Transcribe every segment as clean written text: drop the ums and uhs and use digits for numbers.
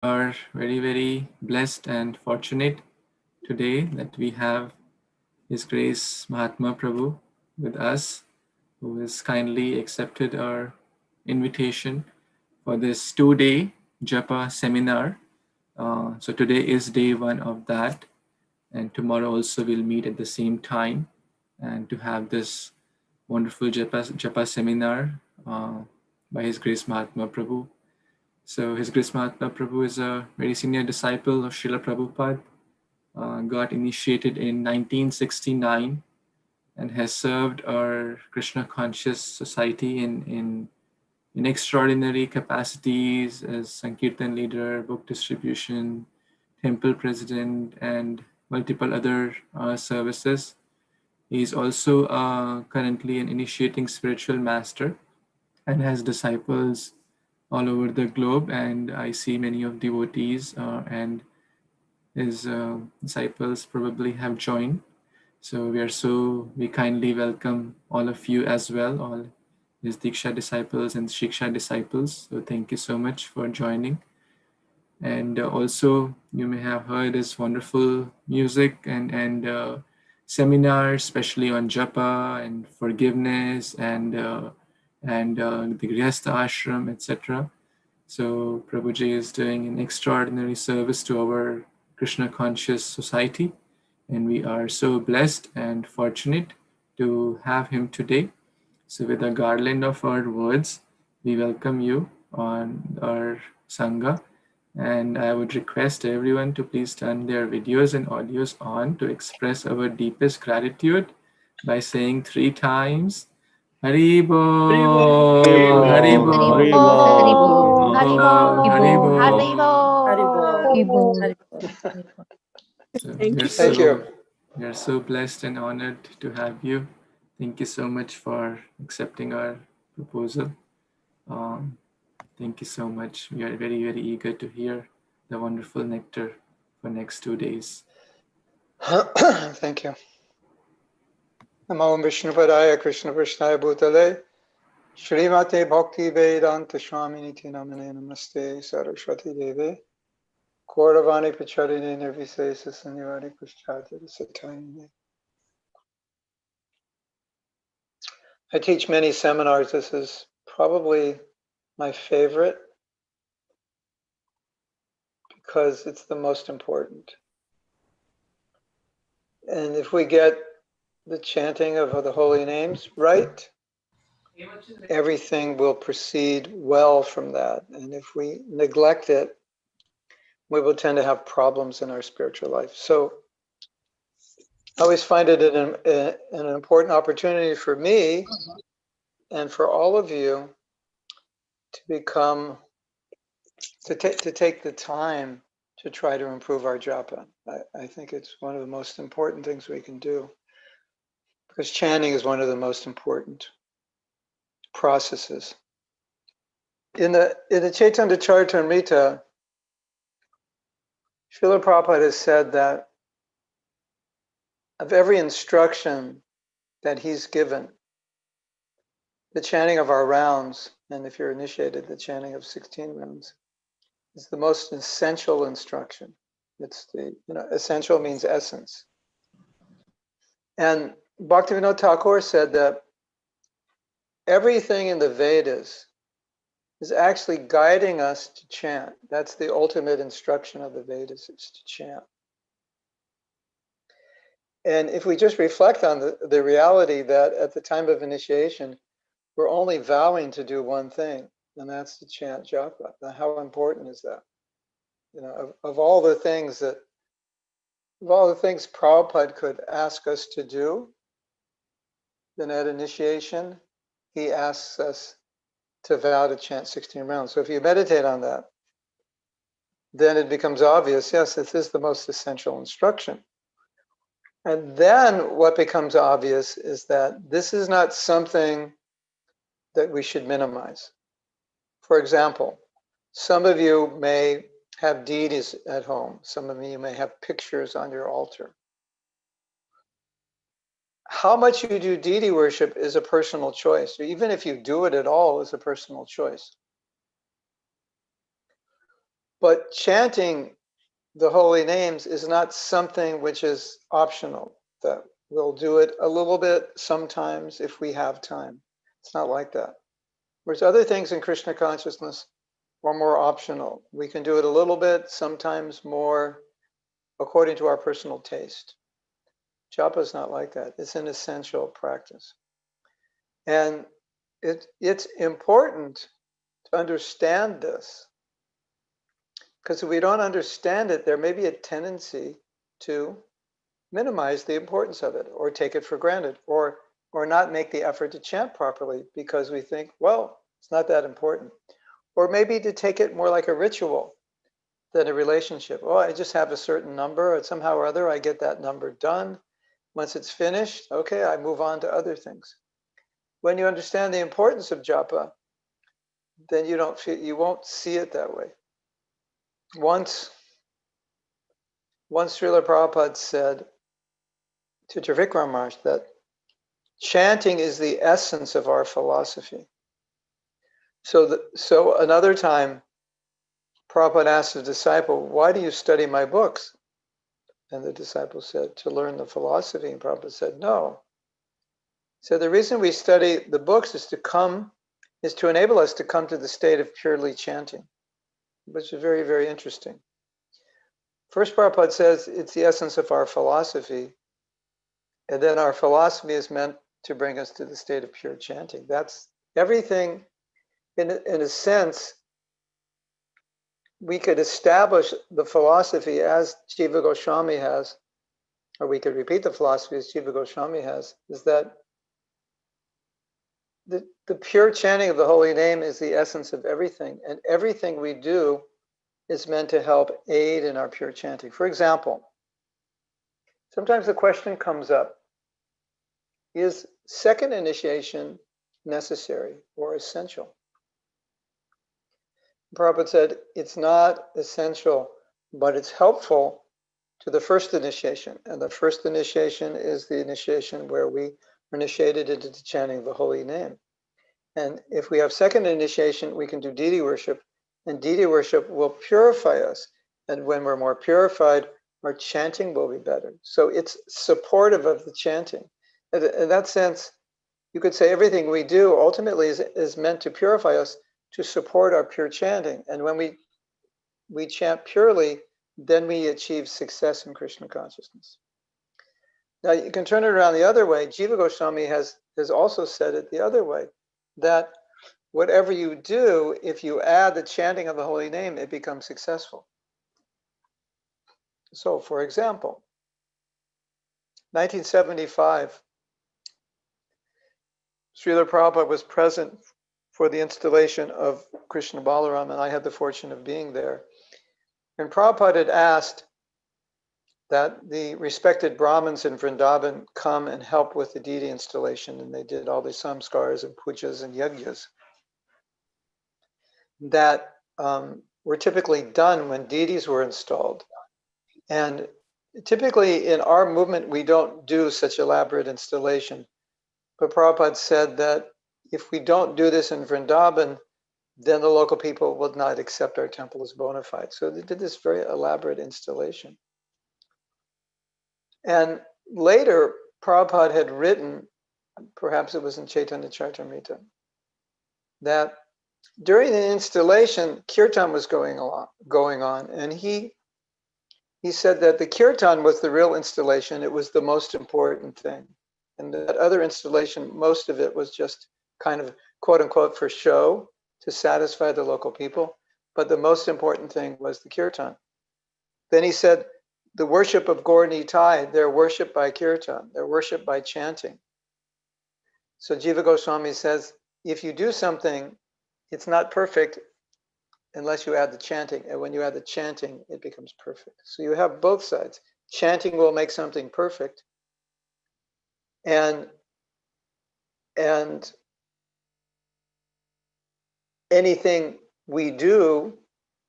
Are very, very blessed and fortunate today that we have His Grace Mahatma Prabhu with us, who has kindly accepted our invitation for this 2-day Japa seminar. So today is day one of that, and tomorrow also we'll meet at the same time and to have this wonderful Japa seminar by His Grace Mahatma Prabhu. So His Grace Mahatma Prabhu is a very senior disciple of Srila Prabhupada, got initiated in 1969 and has served our Krishna Conscious Society in extraordinary capacities as Sankirtan leader, book distribution, temple president, and multiple other services. He is also currently an initiating spiritual master and has disciples all over the globe. And I see many of devotees and his disciples probably have joined. So we kindly welcome all of you as well, all his Diksha disciples and Shiksha disciples. So thank you so much for joining. And also you may have heard his wonderful music and seminars, especially on japa and forgiveness and the Grihastha ashram, etc. So Prabhuji is doing an extraordinary service to our Krishna conscious society, and we are so blessed and fortunate to have him today. So with a garland of our words, we welcome you on our Sangha, and I would request everyone to please turn their videos and audios on to express our deepest gratitude by saying 3 times Haribo, Haribo, Haribo, Haribo, Haribo, Haribo. Haribo. So Thank you. we are so blessed and honored to have you. Thank you so much for accepting our proposal. Um, thank you so much. We are very, very eager to hear the wonderful nectar for next 2 days. Thank you. Namo Vishnupadaya Krishna Krishnaya Bhutale Srimate Bhakti Vedanta Swaminiti Namane Namaste Saraswati Deve Kauravani Pacharine Nirvisesa Sanyavadi Kushchadya Satayane. I teach many seminars. This is probably my favorite because it's the most important. And if we get the chanting of the holy names right, everything will proceed well from that. And if we neglect it, we will tend to have problems in our spiritual life. So I always find it an important opportunity for me and for all of you to take the time to try to improve our japa. I think it's one of the most important things we can do, because chanting is one of the most important processes. In the Chaitanya Charitamrita, Srila Prabhupada has said that of every instruction that he's given, the chanting of our rounds, and if you're initiated, the chanting of 16 rounds, is the most essential instruction. It's essential means essence. And Bhaktivinoda Thakur said that everything in the Vedas is actually guiding us to chant. That's the ultimate instruction of the Vedas, is to chant. And if we just reflect on the reality that at the time of initiation, we're only vowing to do one thing, and that's to chant japa. Now, how important is that? Of all the things Prabhupada could ask us to do, then at initiation, he asks us to vow to chant 16 rounds. So if you meditate on that, then it becomes obvious, yes, this is the most essential instruction. And then what becomes obvious is that this is not something that we should minimize. For example, some of you may have deities at home. Some of you may have pictures on your altar. How much you do deity worship is a personal choice. Even if you do it at all, is a personal choice. But chanting the holy names is not something which is optional, that we'll do it a little bit sometimes if we have time. It's not like that. Whereas other things in Krishna consciousness are more optional. We can do it a little bit, sometimes more, according to our personal taste. Japa is not like that. It's an essential practice. And it's important to understand this, because if we don't understand it, there may be a tendency to minimize the importance of it, or take it for granted, or not make the effort to chant properly because we think, well, it's not that important. Or maybe to take it more like a ritual than a relationship. Oh, I just have a certain number, and somehow or other I get that number done. Once it's finished, okay, I move on to other things. When you understand the importance of japa, then you won't see it that way. Once Srila Prabhupada said to Trivikram Maharaj that chanting is the essence of our philosophy. So another time, Prabhupada asked a disciple, why do you study my books? And the disciple said, to learn the philosophy. And Prabhupada said, no. So the reason we study the books is to enable us to come to the state of purely chanting, which is very, very interesting. First, Prabhupada says it's the essence of our philosophy, and then our philosophy is meant to bring us to the state of pure chanting. That's everything. In a sense, we could establish the philosophy as Jiva Goswami has, or we could repeat the philosophy as Jiva Goswami has, is that the pure chanting of the holy name is the essence of everything, and everything we do is meant to help aid in our pure chanting. For example, sometimes the question comes up, is second initiation necessary or essential? Prabhupada said it's not essential, but it's helpful to the first initiation. And the first initiation is the initiation where we are initiated into the chanting of the holy name. And if we have second initiation, we can do deity worship, and deity worship will purify us. And when we're more purified, our chanting will be better. So it's supportive of the chanting. In that sense, you could say everything we do ultimately is meant to purify us, to support our pure chanting. And when we chant purely, then we achieve success in Krishna consciousness. Now you can turn it around the other way. Jiva Goswami has also said it the other way, that whatever you do, if you add the chanting of the holy name, it becomes successful. So for example, 1975, Srila Prabhupada was present for the installation of Krishna Balaram, and I had the fortune of being there. And Prabhupada had asked that the respected Brahmins in Vrindavan come and help with the deity installation, and they did all the samskars and pujas and yajnas that were typically done when deities were installed. And typically in our movement, we don't do such elaborate installation. But Prabhupada said that if we don't do this in Vrindavan, then the local people will not accept our temple as bona fide. So they did this very elaborate installation. And later, Prabhupada had written, perhaps it was in Chaitanya Charitamrita, that during the installation, kirtan was going on, and he said that the kirtan was the real installation. It was the most important thing. And that other installation, most of it was just kind of quote unquote for show to satisfy the local people. But the most important thing was the kirtan. Then he said, the worship of Gaur Nitai, they're worshipped by kirtan, they're worshipped by chanting. So Jiva Goswami says, if you do something, it's not perfect unless you add the chanting. And when you add the chanting, it becomes perfect. So you have both sides. Chanting will make something perfect. And anything we do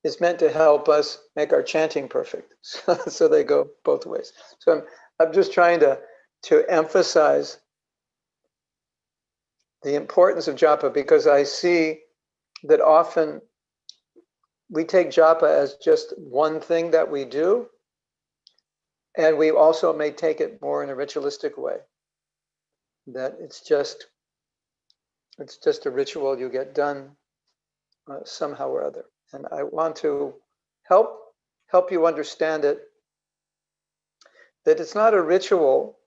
is meant to help us make our chanting perfect. So they go both ways. So I'm just trying to emphasize the importance of japa, because I see that often we take japa as just one thing that we do, and we also may take it more in a ritualistic way, that it's just a ritual you get done somehow or other. And I want to help you understand it, that it's not a ritual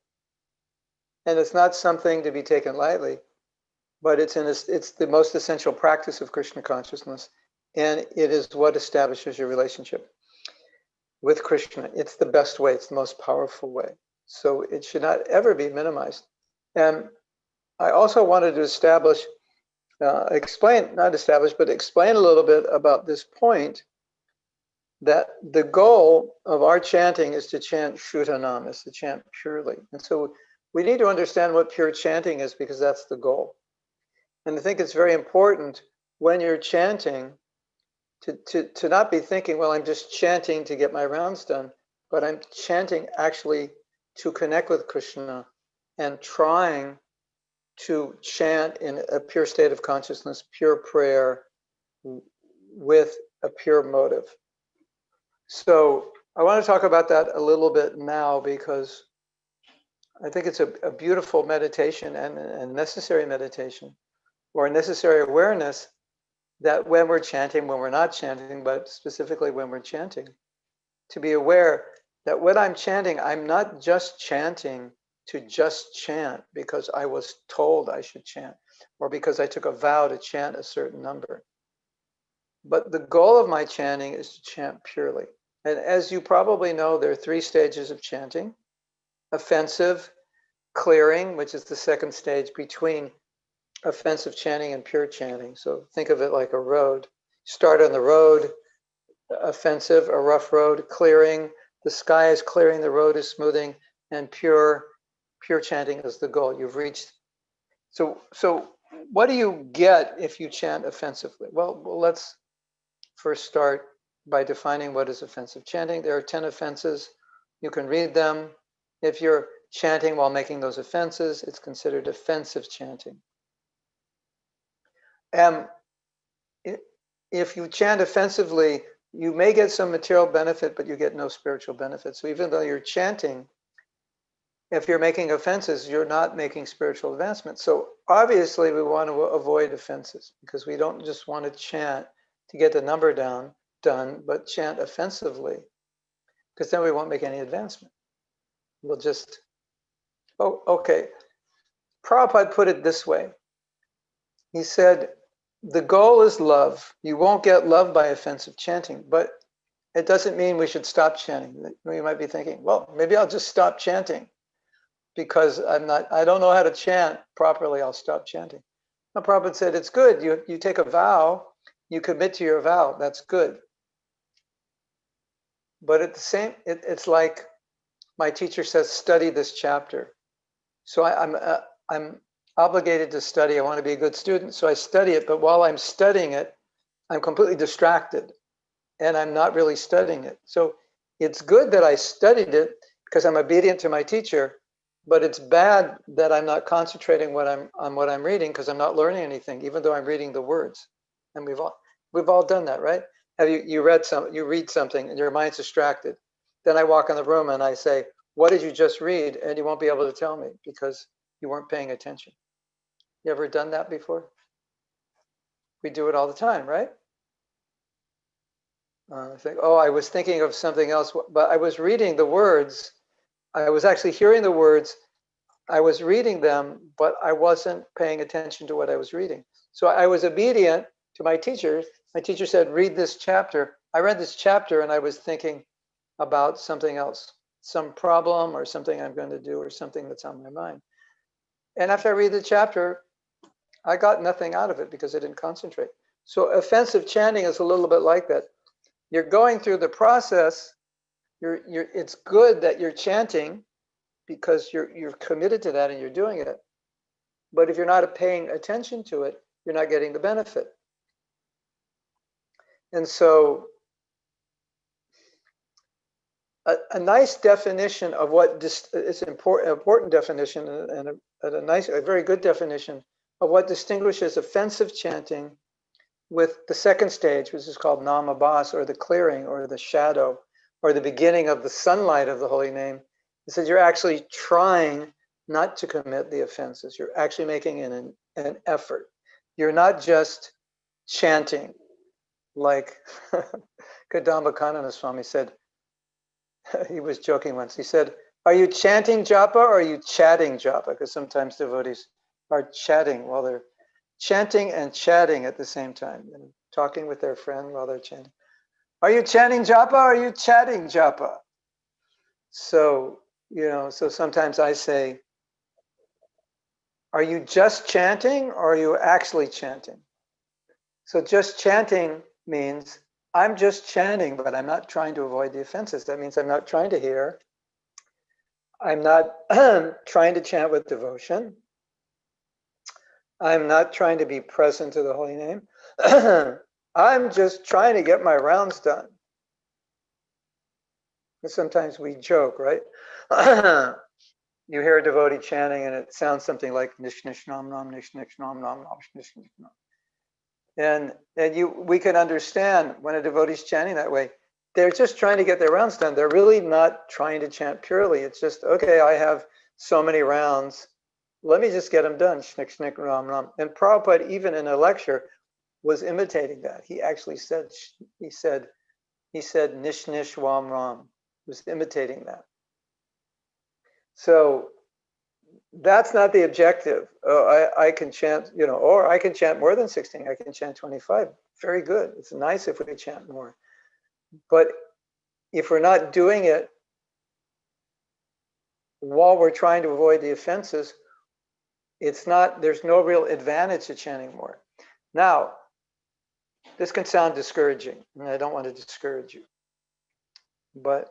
and it's not something to be taken lightly, but it's the most essential practice of Krishna consciousness, and it is what establishes your relationship with Krishna. It's the best way, it's the most powerful way. So it should not ever be minimized. And I also wanted to explain a little bit about this point, that the goal of our chanting is to chant Shudhanna, is to chant purely. And so we need to understand what pure chanting is, because that's the goal. And I think it's very important when you're chanting to not be thinking, well, I'm just chanting to get my rounds done, but I'm chanting actually to connect with Krishna and trying to chant in a pure state of consciousness, pure prayer, with a pure motive. So I want to talk about that a little bit now, because I think it's a beautiful meditation and a necessary meditation, or a necessary awareness, that when we're chanting, when we're not chanting, but specifically when we're chanting, to be aware that when I'm chanting, I'm not just chanting to just chant because I was told I should chant, or because I took a vow to chant a certain number. But the goal of my chanting is to chant purely. And as you probably know, there are 3 stages of chanting: offensive, clearing, which is the second stage between offensive chanting and pure chanting. So think of it like a road. Start on the road, offensive, a rough road; clearing, the sky is clearing, the road is smoothing; and pure chanting is the goal. You've reached. So what do you get if you chant offensively? Well, let's first start by defining what is offensive chanting. There are 10 offenses. You can read them. If you're chanting while making those offenses, it's considered offensive chanting. And if you chant offensively, you may get some material benefit, but you get no spiritual benefit. So even though you're chanting, if you're making offenses, you're not making spiritual advancement. So obviously we want to avoid offenses, because we don't just want to chant to get the number done, but chant offensively, because then we won't make any advancement. We'll just, oh, okay. Prabhupada put it this way. He said, the goal is love. You won't get love by offensive chanting, but it doesn't mean we should stop chanting. You might be thinking, well, maybe I'll just stop chanting because I don't know how to chant properly. I'll stop chanting. No, Prabhupada said, it's good. You take a vow, you commit to your vow. That's good. But at the same, it's like my teacher says, study this chapter. So I'm obligated to study. I want to be a good student, so I study it. But while I'm studying it, I'm completely distracted, and I'm not really studying it. So it's good that I studied it because I'm obedient to my teacher. But it's bad that I'm not concentrating on what I'm reading, because I'm not learning anything, even though I'm reading the words. And we've all done that, right? Have you read something and your mind's distracted? Then I walk in the room and I say, what did you just read? And you won't be able to tell me because you weren't paying attention. You ever done that before? We do it all the time, right? I think, oh, I was thinking of something else, but I was reading the words. I was actually hearing the words. I was reading them, but I wasn't paying attention to what I was reading. So I was obedient to my teacher. My teacher said, read this chapter. I read this chapter and I was thinking about something else, some problem or something I'm going to do or something that's on my mind. And after I read the chapter, I got nothing out of it because I didn't concentrate. So offensive chanting is a little bit like that. You're going through the process. It's good that you're chanting because you're committed to that and you're doing it. But if you're not paying attention to it, you're not getting the benefit. And so a nice definition of what it's important definition and a very good definition of what distinguishes offensive chanting with the second stage, which is called namabhas, or the clearing, or the shadow, or the beginning of the sunlight of the holy name. It says you're actually trying not to commit the offenses. You're actually making an effort. You're not just chanting like Kadamba Kanana Swami said. He was joking once. He said, "Are you chanting japa or are you chatting japa?" Because sometimes devotees are chatting while they're chanting and chatting at the same time, and talking with their friend while they're chanting. Are you chanting japa or are you chatting japa? So, so sometimes I say, are you just chanting or are you actually chanting? So just chanting means I'm just chanting, but I'm not trying to avoid the offenses. That means I'm not trying to hear. I'm not trying to chant with devotion. I'm not trying to be present to the holy name. I'm just trying to get my rounds done. And sometimes we joke, right? You hear a devotee chanting and it sounds something like nish nish nam nam nish nish nam nam nam nish nish nam. And we can understand when a devotee's chanting that way, they're just trying to get their rounds done. They're really not trying to chant purely. It's just, okay, I have so many rounds. Let me just get them done. Shnik, shnik, ram, ram. And Prabhupada, even in a lecture, was imitating that. He actually said, nish, nish, wam, ram. He was imitating that. So that's not the objective. Oh, I can chant, or I can chant more than 16. I can chant 25. Very good. It's nice if we chant more. But if we're not doing it while we're trying to avoid the offenses, there's no real advantage to chanting more. Now, this can sound discouraging, and I don't want to discourage you. But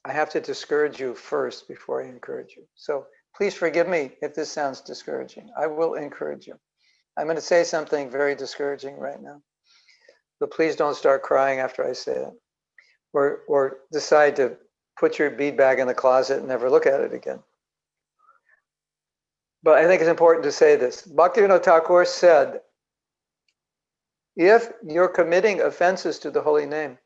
I have to discourage you first before I encourage you. So please forgive me if this sounds discouraging. I will encourage you. I'm going to say something very discouraging right now. But please don't start crying after I say it. Or decide to put your bead bag in the closet and never look at it again. But I think it's important to say this. Bhaktivinoda Thakur said, if you're committing offenses to the holy name,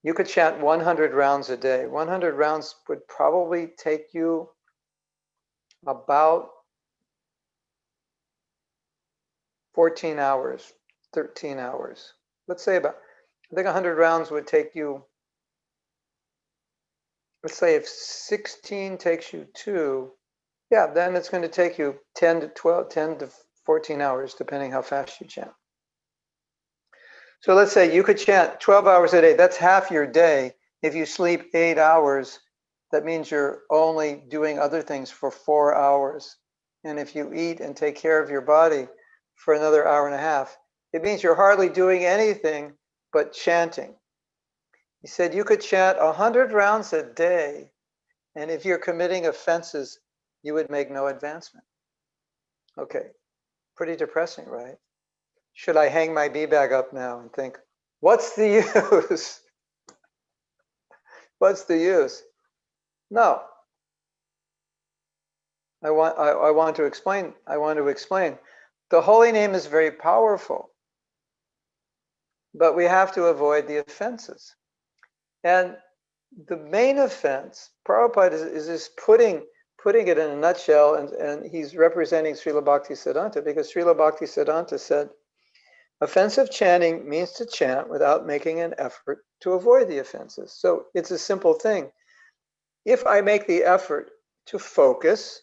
you could chant 100 rounds a day. 100 rounds would probably take you about 14 hours, 13 hours. Let's say I think 100 rounds would take you, let's say if 16 takes you 2, yeah, then it's going to take you 10 to 14 hours, depending how fast you chant. So let's say you could chant 12 hours a day. That's half your day. If you sleep 8 hours, that means you're only doing other things for 4 hours. And if you eat and take care of your body for another hour and a half, it means you're hardly doing anything but chanting. He said you could chant 100 rounds a day, and if you're committing offenses, you would make no advancement. Okay, pretty depressing, right? Should I hang my bead bag up now and think, what's the use? What's the use? No. I want to explain. The holy name is very powerful, but we have to avoid the offenses. And the main offense, Prabhupada is just putting it in a nutshell, and he's representing Srila Bhaktisiddhanta, because Srila Bhaktisiddhanta said, offensive chanting means to chant without making an effort to avoid the offenses. So it's a simple thing. If I make the effort to focus,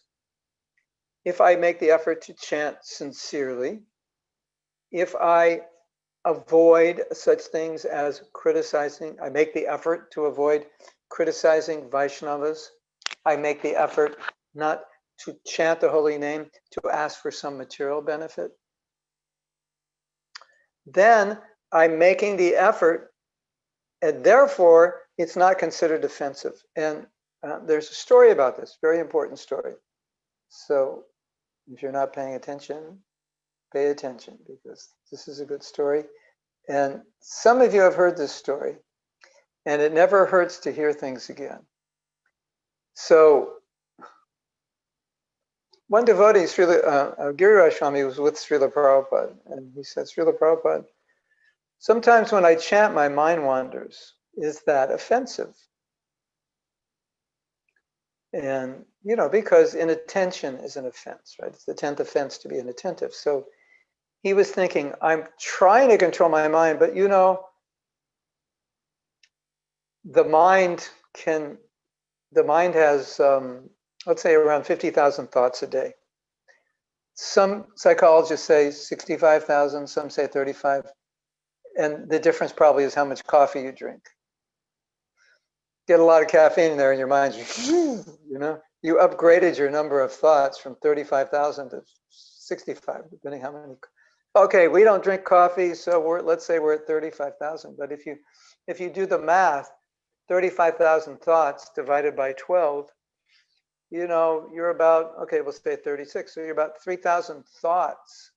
if I make the effort to chant sincerely, if I avoid such things as criticizing, I make the effort to avoid criticizing Vaishnavas, I make the effort not to chant the holy name to ask for some material benefit, then I'm making the effort, and therefore it's not considered offensive. And there's a story about this, very important story. So if you're not paying attention, pay attention, because this is a good story. And some of you have heard this story, and it never hurts to hear things again. So one devotee, Giriraj Swami, was with Srila Prabhupada, and he said, Srila Prabhupada, Sometimes when I chant, my mind wanders. Is that offensive? And, because inattention is an offense, right? It's the 10th offense to be inattentive. So he was thinking, I'm trying to control my mind, but the mind has, let's say, around 50,000 thoughts a day. Some psychologists say 65,000, some say 35. And the difference probably is how much coffee you drink. Get a lot of caffeine in there and your mind's, you upgraded your number of thoughts from 35,000 to 65, depending how many. Okay, we don't drink coffee, so let's say we're at 35,000. But if you do the math, 35,000 thoughts divided by 12, you're about, okay, we'll say 36. So you're about 3,000 thoughts.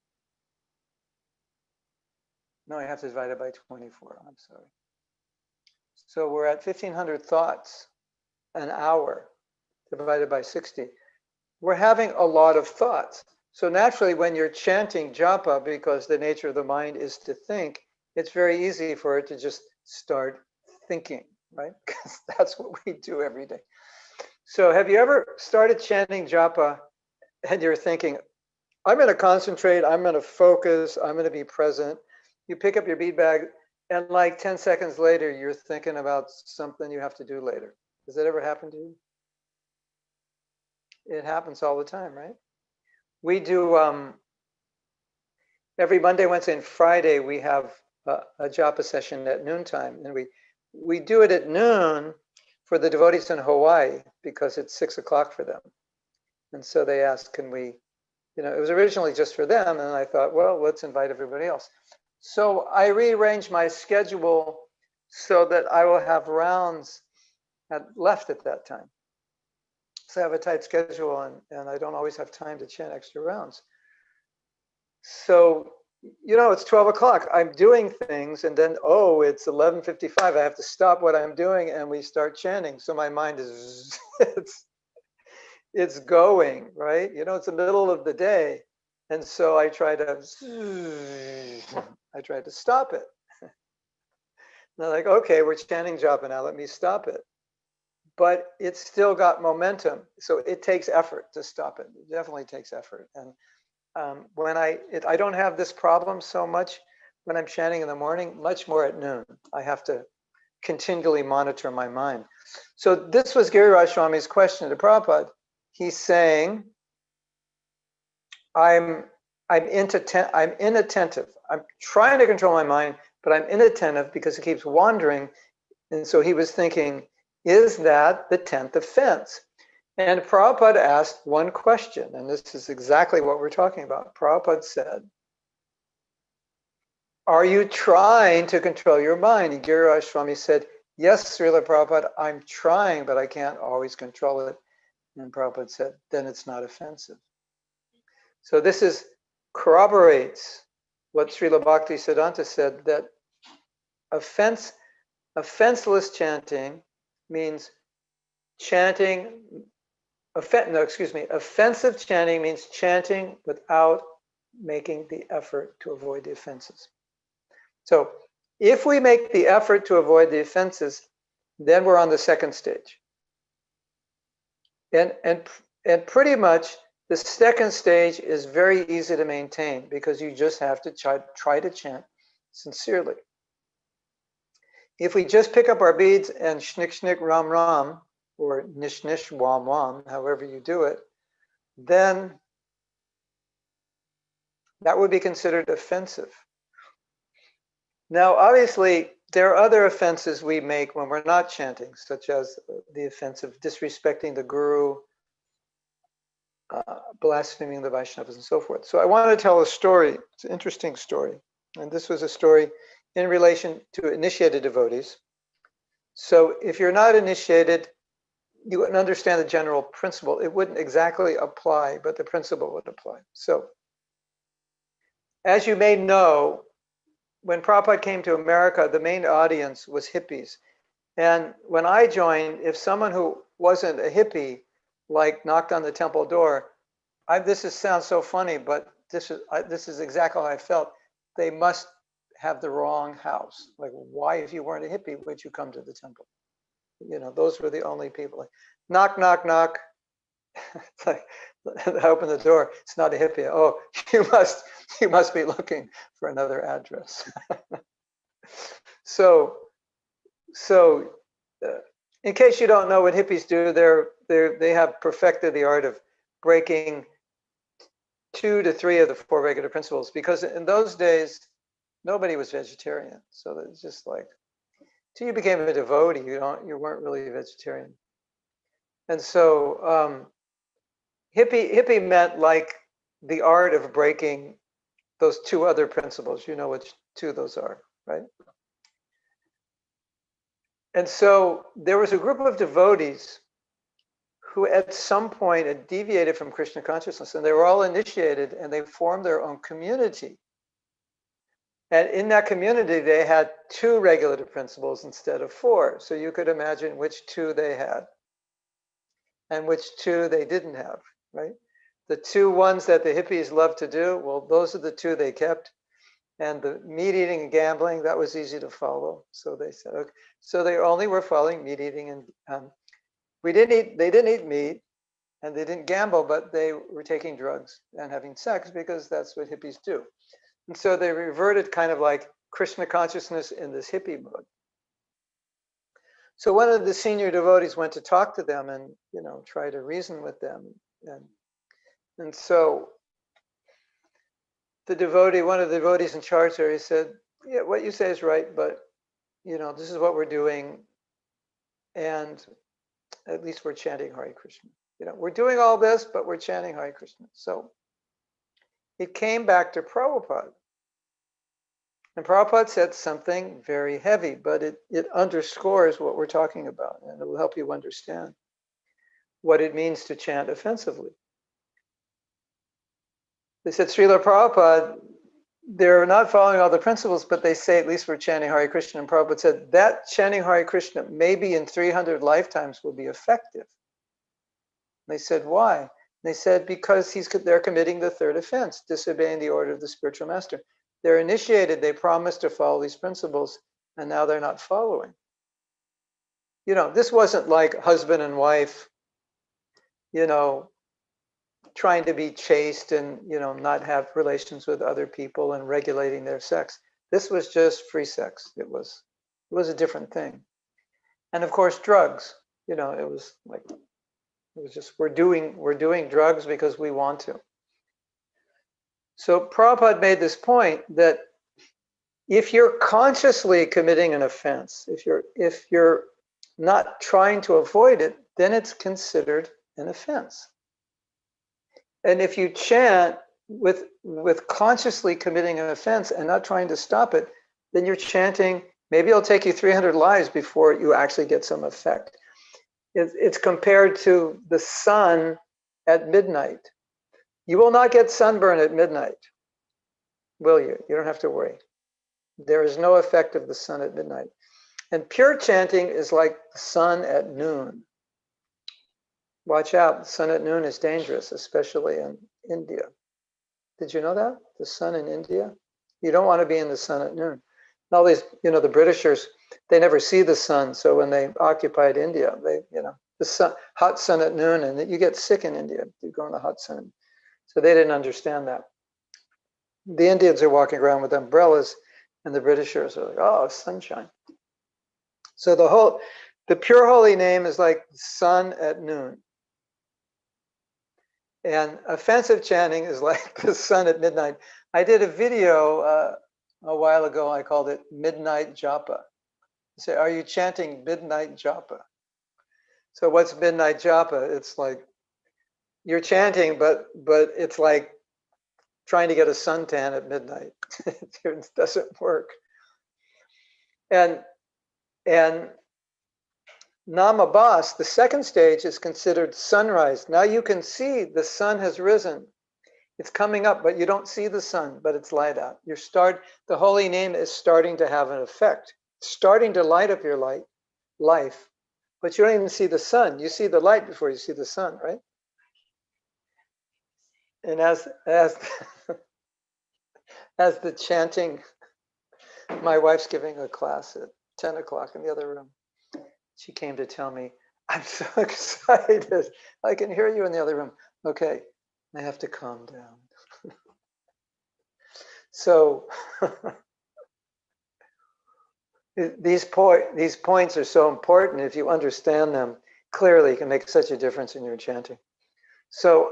No, I have to divide it by 24. I'm sorry. So we're at 1,500 thoughts an hour divided by 60. We're having a lot of thoughts. So naturally, when you're chanting japa, because the nature of the mind is to think, it's very easy for it to just start thinking, right? Because that's what we do every day. So have you ever started chanting japa and you're thinking, I'm going to concentrate, I'm going to focus, I'm going to be present. You pick up your bead bag and like 10 seconds later, you're thinking about something you have to do later. Does that ever happen to you? It happens all the time, right? We do, every Monday, Wednesday, and Friday, we have a japa session at noontime. And we do it at noon for the devotees in Hawaii because it's 6 o'clock for them. And so they asked, can we, it was originally just for them. And I thought, well, let's invite everybody else. So I rearranged my schedule so that I will have rounds left at that time. So I have a tight schedule and I don't always have time to chant extra rounds. So, it's 12 o'clock. I'm doing things and then, it's 11:55. I have to stop what I'm doing and we start chanting. So my mind is, it's going, right? It's the middle of the day. And so I try to stop it. And they're like, okay, we're chanting japa now, let me stop it. But it's still got momentum. So it takes effort to stop it. It definitely takes effort. And when I don't have this problem so much when I'm chanting in the morning, much more at noon. I have to continually monitor my mind. So this was Giriraj Swami's question to Prabhupada. He's saying, I'm inattentive. I'm trying to control my mind, but I'm inattentive because it keeps wandering. And so he was thinking, is that the 10th offense? And Prabhupada asked one question, and this is exactly what we're talking about. Prabhupada said, are you trying to control your mind? And Giriraj Swami said, yes, Srila Prabhupada, I'm trying, but I can't always control it. And Prabhupada said, then it's not offensive. So this corroborates what Srila Bhakti Siddhanta said, that offenseless chanting means chanting, offensive chanting means chanting without making the effort to avoid the offenses. So if we make the effort to avoid the offenses, then we're on the second stage. And pretty much the second stage is very easy to maintain because you just have to try to chant sincerely. If we just pick up our beads and shnik shnik ram ram, or nish nish wam wam, however you do it, then that would be considered offensive. Now, obviously, there are other offenses we make when we're not chanting, such as the offense of disrespecting the guru, blaspheming the Vaishnavas, and so forth. So I want to tell a story. It's an interesting story. And this was a story in relation to initiated devotees. So if you're not initiated, you wouldn't understand the general principle. It wouldn't exactly apply, but the principle would apply. So as you may know, when Prabhupada came to America, the main audience was hippies. And when I joined, if someone who wasn't a hippie knocked on the temple door, sounds so funny, but this is exactly how I felt. They must have the wrong house. Like, why, if you weren't a hippie, would you come to the temple? You know, those were the only people. Like, knock, knock, knock. It's like, I open the door. It's not a hippie. Oh, you must be looking for another address. So in case you don't know what hippies do, they have perfected the art of breaking 2 to 3 of the 4 regular principles, because in those days nobody was vegetarian. So it's just like, till you became a devotee, you weren't really a vegetarian. And so hippie meant like the art of breaking those 2 other principles. You know which 2 those are, right? And so there was a group of devotees who at some point had deviated from Krishna consciousness, and they were all initiated, and they formed their own community. And in that community, they had 2 regulative principles instead of 4. So you could imagine which 2 they had and which 2 they didn't have, right? The 2 ones that the hippies loved to do, well, those are the 2 they kept. And the meat eating and gambling, that was easy to follow. So they said, okay. So they only were following meat eating, and they didn't eat meat, and they didn't gamble, but they were taking drugs and having sex, because that's what hippies do. And so they reverted kind of like Krishna consciousness in this hippie mode. So one of the senior devotees went to talk to them and, you know, try to reason with them. And so one of the devotees in charge there, he said, yeah, what you say is right, but, you know, this is what we're doing. And at least we're chanting Hare Krishna. You know, we're doing all this, but we're chanting Hare Krishna. So it came back to Prabhupada. And Prabhupada said something very heavy, but it underscores what we're talking about, and it will help you understand what it means to chant offensively. They said, Srila Prabhupada, they're not following all the principles, but they say at least we're chanting Hare Krishna. And Prabhupada said, that chanting Hare Krishna maybe in 300 lifetimes will be effective. They said, why? They said, because they're committing the 3rd offense, disobeying the order of the spiritual master. They're initiated, they promised to follow these principles, and now they're not following. You know, this wasn't like husband and wife, you know, trying to be chaste and, you know, not have relations with other people and regulating their sex. This was just free sex. It was a different thing. And of course, drugs, you know, it was just, we're doing drugs because we want to. So Prabhupada made this point that if you're consciously committing an offense, if you're not trying to avoid it, then it's considered an offense. And if you chant with consciously committing an offense and not trying to stop it, then you're chanting, maybe it'll take you 300 lives before you actually get some effect. It's compared to the sun at midnight. You will not get sunburn at midnight, will you? You don't have to worry. There is no effect of the sun at midnight. And pure chanting is like the sun at noon. Watch out, the sun at noon is dangerous, especially in India. Did you know that? The sun in India? You don't want to be in the sun at noon. All these, you know, the Britishers, they never see the sun. So when they occupied India, they, you know, the sun, hot sun at noon, and you get sick in India. You go in the hot sun. So they didn't understand that. The Indians are walking around with umbrellas, and the Britishers are like, oh, sunshine. So the pure holy name is like the sun at noon. And offensive chanting is like the sun at midnight. I did a video a while ago. I called it Midnight Japa. I say, are you chanting Midnight Japa? So what's Midnight Japa? It's like you're chanting, but it's like trying to get a suntan at midnight. It doesn't work. And Namabas, the second stage, is considered sunrise. Now you can see the sun has risen. It's coming up, but you don't see the sun, but it's light out. The holy name is starting to have an effect, starting to light up your life, but you don't even see the sun. You see the light before you see the sun, right? And as the chanting My wife's giving a class at 10 o'clock in the other room. She came to tell me, I'm so excited. I can hear you in the other room. Okay, I have to calm down. So these points are so important. If you understand them clearly, it can make such a difference in your chanting. So,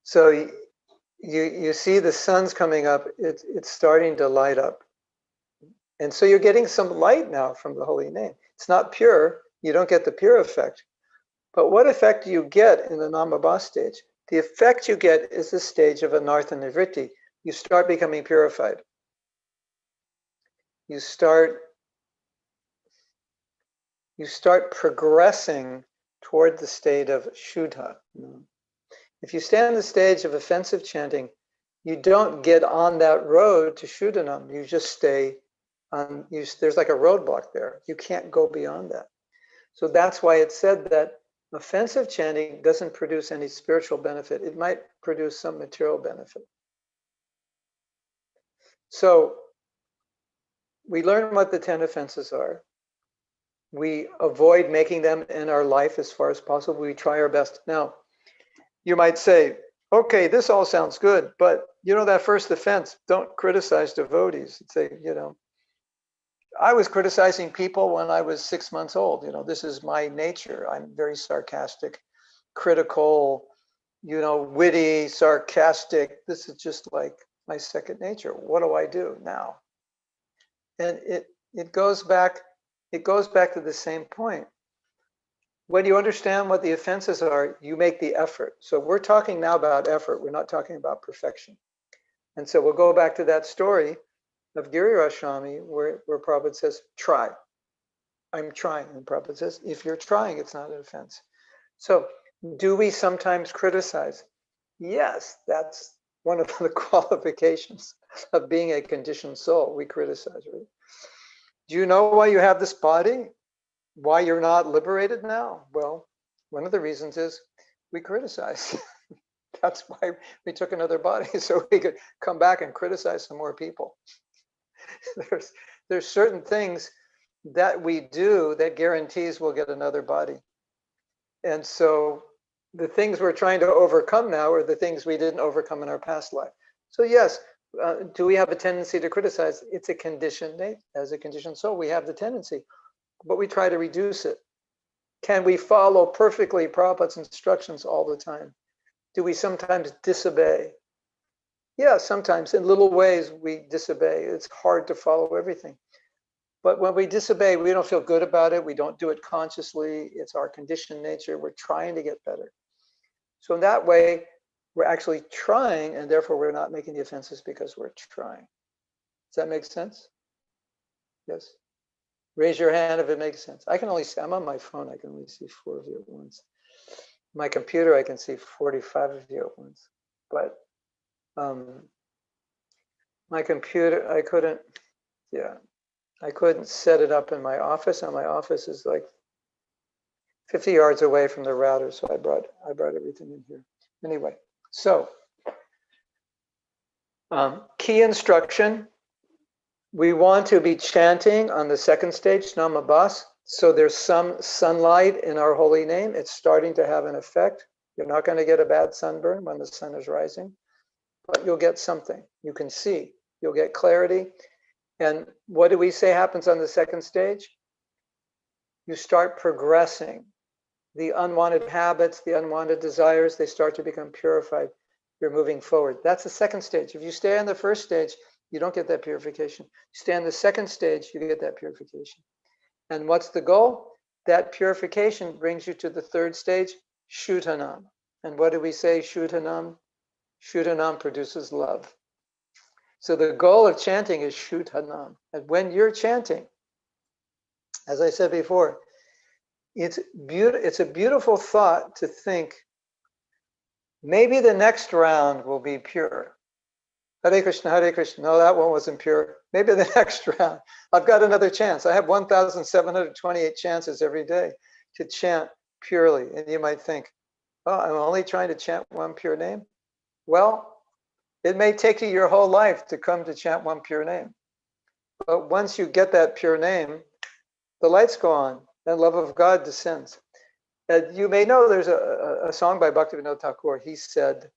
so you see the sun's coming up. It's starting to light up. And so you're getting some light now from the holy name. It's not pure. You don't get the pure effect. But what effect do you get in the Namabha stage? The effect you get is the stage of Anartha Nivritti. You start becoming purified. You start progressing toward the state of Shuddha. If you stay on the stage of offensive chanting, you don't get on that road to Shuddhanam. You just stay on, there's like a roadblock there. You can't go beyond that. So that's why it's said that offensive chanting doesn't produce any spiritual benefit. It might produce some material benefit. So we learn what the 10 offenses are. We avoid making them in our life as far as possible. We try our best. Now, you might say, okay, this all sounds good, but that first offense, don't criticize devotees. Say, I was criticizing people when I was 6 months old. This is my nature. I'm very sarcastic, critical, witty, sarcastic. This is just like my second nature. What do I do now? And it goes back to the same point. When you understand what the offenses are, you make the effort. So we're talking now about effort. We're not talking about perfection. And so we'll go back to that story of Giriraj Swami where Prabhupada says, try. I'm trying. And Prabhupada says, if you're trying, it's not an offense. So do we sometimes criticize? Yes, that's one of the qualifications of being a conditioned soul. We criticize, right? Do you know why you have this body? Why you're not liberated now? Well, one of the reasons is we criticize. That's why we took another body, so we could come back and criticize some more people. There's certain things that we do that guarantees we'll get another body. And so the things we're trying to overcome now are the things we didn't overcome in our past life. So yes, do we have a tendency to criticize? It's a conditioned nature. As a conditioned soul, we have the tendency, but we try to reduce it. Can we follow perfectly Prabhupada's instructions all the time? Do we sometimes disobey? Yeah, sometimes in little ways we disobey. It's hard to follow everything. But when we disobey, we don't feel good about it. We don't do it consciously. It's our conditioned nature. We're trying to get better. So in that way, we're actually trying, and therefore we're not making the offenses because we're trying. Does that make sense? Yes. Raise your hand if it makes sense. I can only see, I'm on my phone, I can only see 4 of you at once. My computer, I can see 45 of you at once. But my computer, I couldn't set it up in my office, and my office is like 50 yards away from the router, so I brought everything in here. Anyway, so key instruction. We want to be chanting on the second stage, Namabhas. So there's some sunlight in our holy name. It's starting to have an effect. You're not going to get a bad sunburn when the sun is rising, but you'll get something. You can see. You'll get clarity. And what do we say happens on the second stage? You start progressing. The unwanted habits, the unwanted desires, they start to become purified. You're moving forward. That's the second stage. If you stay on the first stage, you don't get that purification. You stay on the second stage, you get that purification. And what's the goal? That purification brings you to the third stage, Shudhanam. And what do we say, Shudhanam? Shudhanam produces love. So the goal of chanting is Shudhanam. And when you're chanting, as I said before, it's a beautiful thought to think, maybe the next round will be pure. Hare Krishna, Hare Krishna. No, that one wasn't pure. Maybe the next round. I've got another chance. I have 1,728 chances every day to chant purely. And you might think, oh, I'm only trying to chant one pure name. Well, It may take you your whole life to come to chant one pure name. But once you get that pure name, the lights go on and love of God descends. And you may know there's a song by Bhaktivinoda Thakur. He said,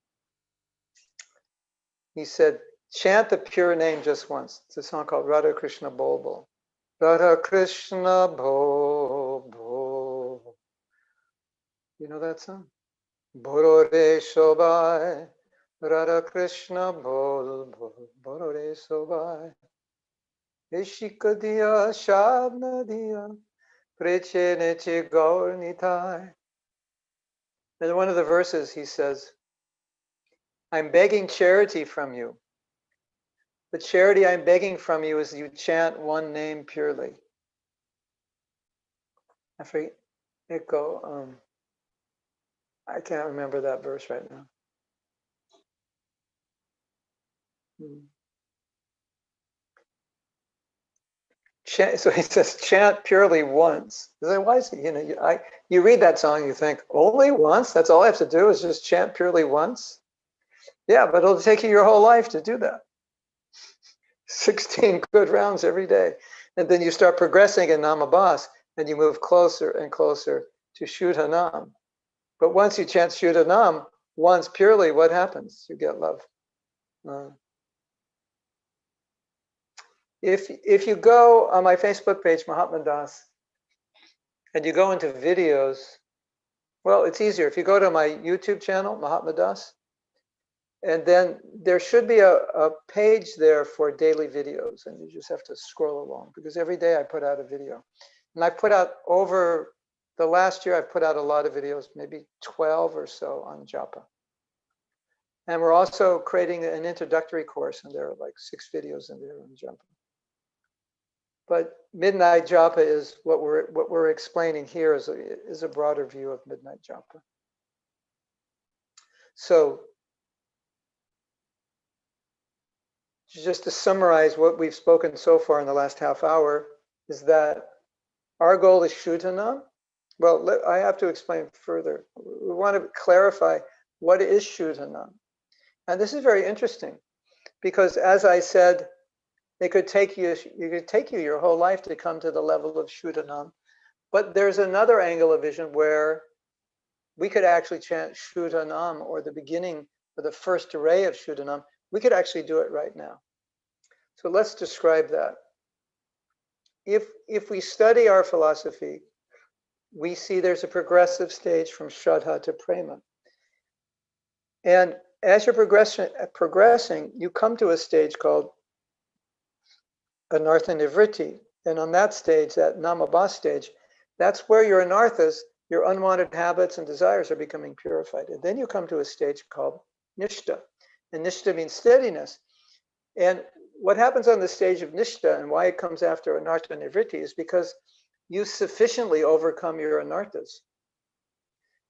chant the pure name just once. It's a song called Radha Krishna Bol Bol. Radha Krishna Bol Bol. You know that song? Borore Shobai. Radha Krishna Bol Bol. Borore Shobai. Ishika Diya Shabna Diya. Preche Neche Gaur Nitai. And in one of the verses he says, I'm begging charity from you. The charity I'm begging from you is you chant one name purely. I forget, I can't remember that verse right now. So he says, chant purely once. Why is it, you read that song, you think, only once? That's all I have to do is just chant purely once? Yeah, but it'll take you your whole life to do that. 16 good rounds every day. And then you start progressing in Namabhas and you move closer and closer to Shudhanam. But once you chant Shudhanam once purely, what happens? You get love. If you go on my Facebook page, Mahatma Das, and you go into videos, well, it's easier. If you go to my YouTube channel, Mahatma Das, and then there should be a page there for daily videos, and you just have to scroll along because every day I put out a video. And I put out over the last year, I've put out a lot of videos, maybe 12 or so on Japa. And we're also creating an introductory course, and there are like 6 videos in there on Japa. But Midnight Japa is what we're explaining here is a broader view of Midnight Japa. So just to summarize what we've spoken so far in the last half hour is that our goal is Shudhanna. Well, I have to explain further. We want to clarify what is Shudhanna. And this is very interesting because, as I said, you could take you your whole life to come to the level of Shudhanam. But there's another angle of vision where we could actually chant Shudhanam, or the beginning or the first array of Shudhanam. We could actually do it right now. So let's describe that. If we study our philosophy, we see there's a progressive stage from Shraddha to Prema. And as you're progressing, you come to a stage called Anartha Nivritti. And on that stage, that Namabha stage, that's where your anarthas, your unwanted habits and desires are becoming purified. And then you come to a stage called Nishta. And Nishta means steadiness. And what happens on the stage of Nishta and why it comes after Anartha Nivritti is because you sufficiently overcome your anarthas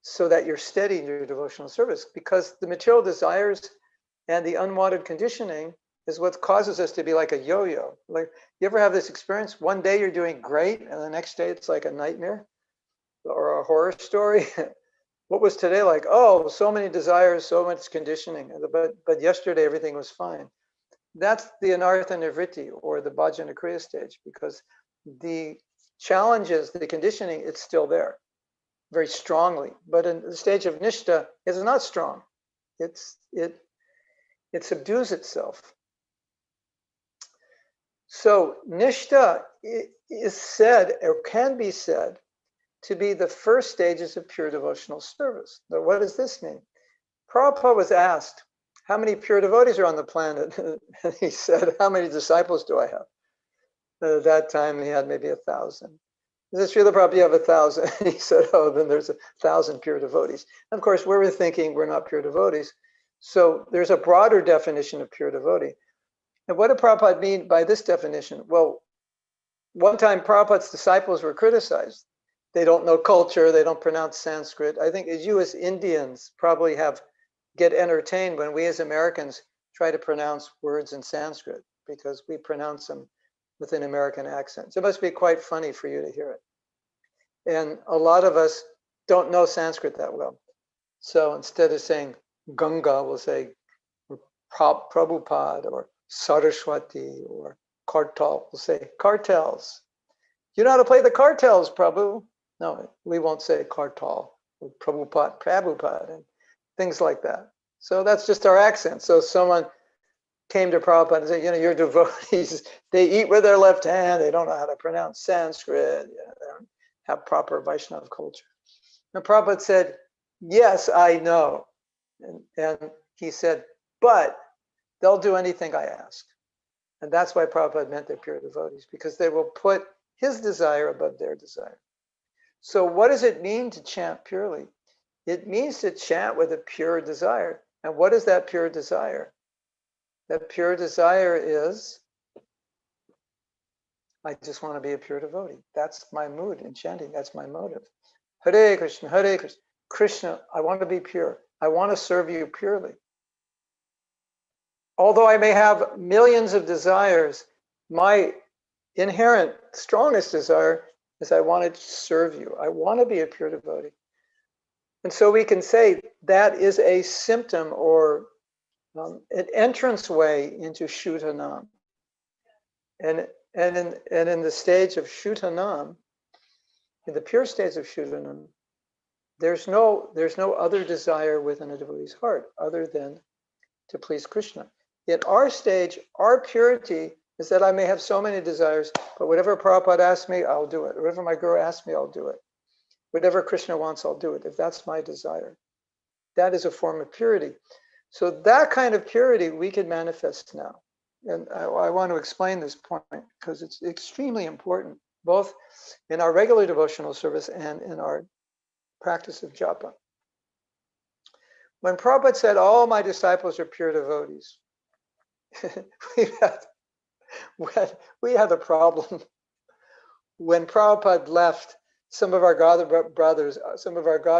so that you're steady in your devotional service. Because the material desires and the unwanted conditioning is what causes us to be like a yo-yo. Like, you ever have this experience? One day you're doing great, and the next day it's like a nightmare or a horror story. What was today like? Oh, so many desires, so much conditioning. But yesterday everything was fine. That's the Anartha Nivritti, or the Bhajana Kriya stage, because the challenges, the conditioning, it's still there very strongly. But in the stage of Nishta, it's not strong. It subdues itself. So Nishta is said, or can be said, to be the first stages of pure devotional service. Now, what does this mean? Prabhupada was asked, how many pure devotees are on the planet? And he said, how many disciples do I have? And at that time, he had maybe 1,000. He said, Srila Prabhupada, you have 1,000. He said, oh, then there's 1,000 pure devotees. And of course, we were thinking we're not pure devotees. So there's a broader definition of pure devotee. And what did Prabhupada mean by this definition? Well, one time Prabhupada's disciples were criticized. They don't know culture, they don't pronounce Sanskrit. I think you as Indians probably get entertained when we as Americans try to pronounce words in Sanskrit because we pronounce them with an American accent. So it must be quite funny for you to hear it. And a lot of us don't know Sanskrit that well. So instead of saying Ganga, we'll say Prabhupada or Saraswati or Kartal. We'll say cartels. You know how to play the cartels, Prabhu? No, we won't say Kartal or Prabhupada, and things like that. So that's just our accent. So someone came to Prabhupada and said, your devotees, they eat with their left hand, they don't know how to pronounce Sanskrit, they don't have proper Vaishnava culture. And Prabhupada said, yes, I know. And he said, but they'll do anything I ask. And that's why Prabhupada meant they're pure devotees, because they will put his desire above their desire. So what does it mean to chant purely? It means to chant with a pure desire. And what is that pure desire? That pure desire is, I just want to be a pure devotee. That's my mood in chanting. That's my motive. Hare Krishna, Hare Krishna. Krishna, I want to be pure. I want to serve you purely. Although I may have millions of desires, my inherent strongest desire is I want to serve you. I want to be a pure devotee. And so we can say that is a symptom or an entrance way into Shudhanna. And in the stage of Shudhanna, in the pure stage of Shudhanna, there's no other desire within a devotee's heart other than to please Krishna. In our stage, our purity is that I may have so many desires, but whatever Prabhupada asks me, I'll do it. Whatever my guru asks me, I'll do it. Whatever Krishna wants, I'll do it, if that's my desire. That is a form of purity. So that kind of purity we can manifest now. And I want to explain this point because it's extremely important, both in our regular devotional service and in our practice of japa. When Prabhupada said, all my disciples are pure devotees, we had a problem. When Prabhupada left, some of our god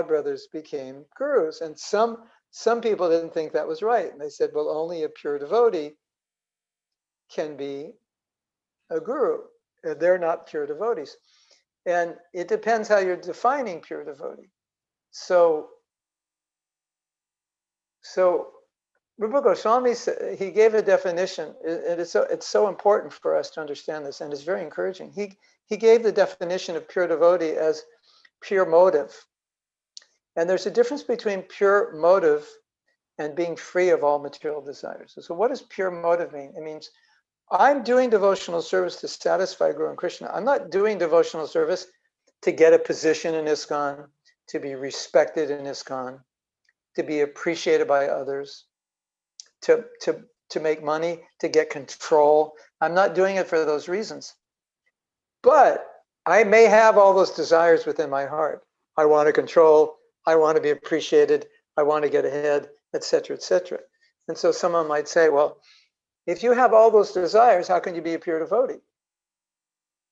brothers became gurus, and some people didn't think that was right, and they said, well, only a pure devotee can be a guru. They're not pure devotees, and it depends how you're defining pure devotee. So Rupa Goswami, he gave a definition, and it's so important for us to understand this, and it's very encouraging. He gave the definition of pure devotee as pure motive. And there's a difference between pure motive and being free of all material desires. So what does pure motive mean? It means I'm doing devotional service to satisfy Guru and Krishna. I'm not doing devotional service to get a position in ISKCON, to be respected in ISKCON, to be appreciated by others, to make money, to get control. I'm not doing it for those reasons. But I may have all those desires within my heart. I want to control, I want to be appreciated, I want to get ahead, etc., etc. And so someone might say, well, if you have all those desires, how can you be a pure devotee?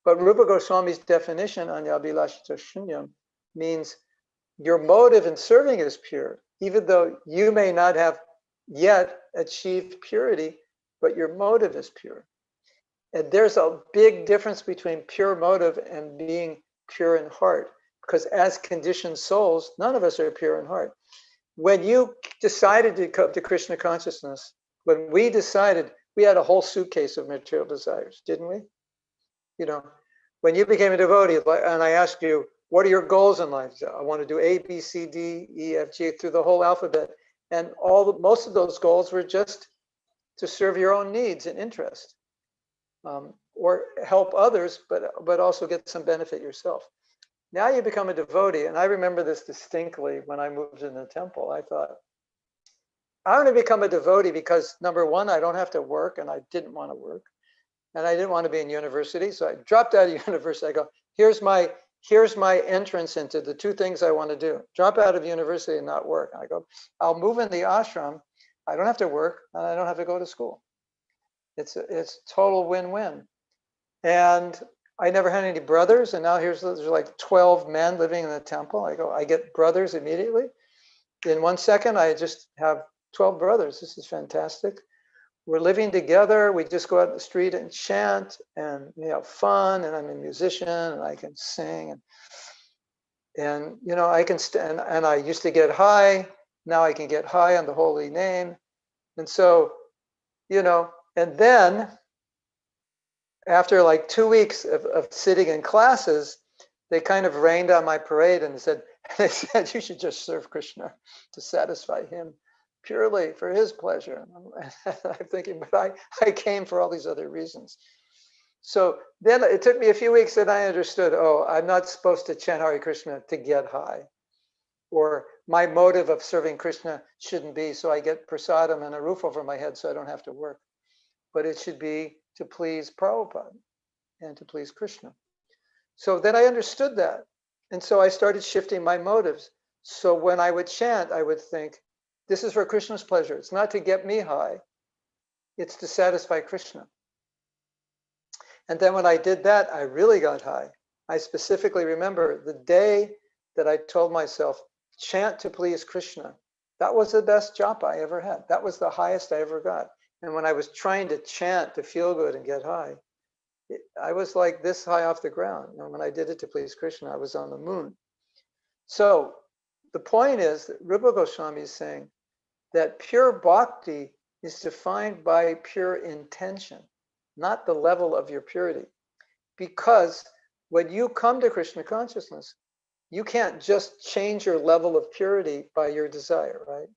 But Rupa Goswami's definition, Anyabhilashita Shunyam, means your motive in serving is pure, even though you may not have yet achieved purity, but your motive is pure. And there's a big difference between pure motive and being pure in heart, because as conditioned souls, none of us are pure in heart. When you decided to come to Krishna consciousness, when we decided, we had a whole suitcase of material desires, didn't we? When you became a devotee, and I asked you, what are your goals in life? I want to do A, B, C, D, E, F, G, through the whole alphabet. And most of those goals were just to serve your own needs and interest, or help others, but also get some benefit yourself. Now you become a devotee, and I remember this distinctly when I moved in the temple. I thought, I'm going to become a devotee because, number one, I don't have to work, and I didn't want to work, and I didn't want to be in university, so I dropped out of university. I go, here's my entrance into the two things I want to do: drop out of university and not work. And I go, I'll move in the ashram. I don't have to work, and I don't have to go to school. It's total win-win. And I never had any brothers, and now there's like 12 men living in the temple. I get brothers immediately. In 1 second, I just have 12 brothers. This is fantastic. We're living together. We just go out in the street and chant, and we have fun. And I'm a musician, and I can sing, and I can stand. And I used to get high. Now I can get high on the holy name. And so and then after like 2 weeks of sitting in classes, they kind of rained on my parade and they said, you should just serve Krishna to satisfy him purely for his pleasure. And I'm thinking, but I came for all these other reasons. So then it took me a few weeks and I understood, oh, I'm not supposed to chant Hare Krishna to get high. Or my motive of serving Krishna shouldn't be so I get prasadam and a roof over my head so I don't have to work. But it should be to please Prabhupada and to please Krishna. So then I understood that. And so I started shifting my motives. So when I would chant, I would think, this is for Krishna's pleasure. It's not to get me high. It's to satisfy Krishna. And then when I did that, I really got high. I specifically remember the day that I told myself, chant to please Krishna. That was the best japa I ever had. That was the highest I ever got. And when I was trying to chant to feel good and get high, I was like this high off the ground. And when I did it to please Krishna, I was on the moon. So the point is that Rupa Goswami is saying that pure bhakti is defined by pure intention, not the level of your purity. Because when you come to Krishna consciousness, you can't just change your level of purity by your desire, right?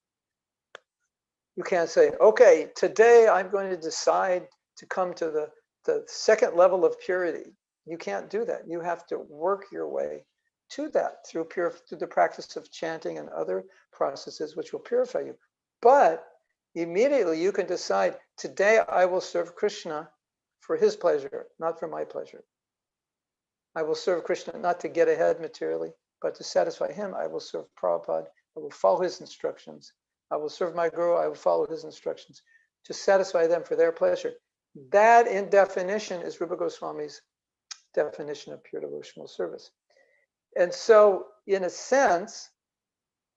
You can't say, okay, today I'm going to decide to come to the second level of purity. You can't do that. You have to work your way to that through the practice of chanting and other processes which will purify you. But immediately you can decide, today I will serve Krishna for his pleasure, not for my pleasure. I will serve Krishna not to get ahead materially, but to satisfy him. I will serve Prabhupada. I will follow his instructions. I will serve my guru. I will follow his instructions to satisfy them for their pleasure. That, in definition, is Rupa Goswami's definition of pure devotional service. And so, in a sense,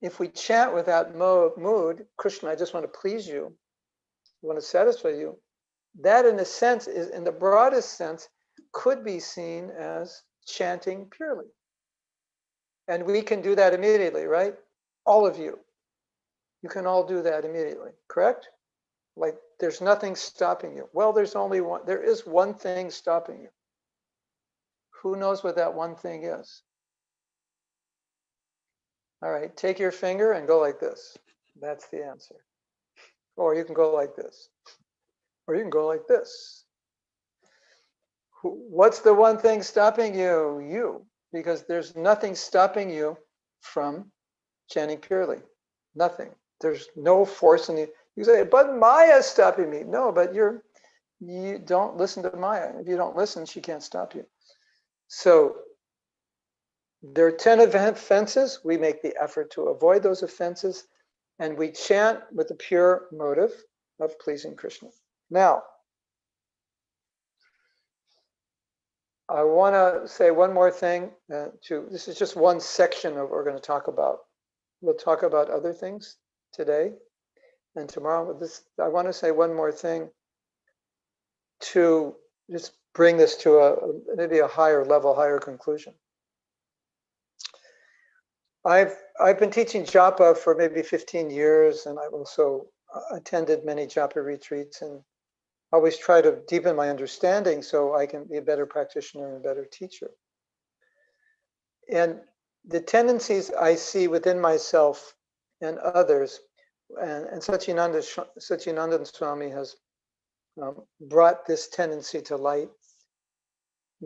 if we chant with that mood, Krishna, I just want to please you, I want to satisfy you, that, in a sense, is, in the broadest sense, could be seen as chanting purely. And we can do that immediately, right? All of you. You can all do that immediately, correct? Like there's nothing stopping you. Well, there is one thing stopping you. Who knows what that one thing is? All right, take your finger and go like this. That's the answer. Or you can go like this. Or you can go like this. What's the one thing stopping you? You. Because there's nothing stopping you from chanting purely. Nothing. There's no force in you. You say, but Maya is stopping me. No, but you don't listen to Maya. If you don't listen, she can't stop you. So there are 10 offenses. We make the effort to avoid those offenses, and we chant with the pure motive of pleasing Krishna. Now, I want to say one more thing. This is just one section of what we're going to talk about. We'll talk about other things today and tomorrow. I want to say one more thing to just bring this to maybe a higher level, higher conclusion. I've been teaching Japa for maybe 15 years, and I've also attended many Japa retreats and always try to deepen my understanding so I can be a better practitioner and a better teacher. And the tendencies I see within myself and others, and Satchidananda Swami has brought this tendency to light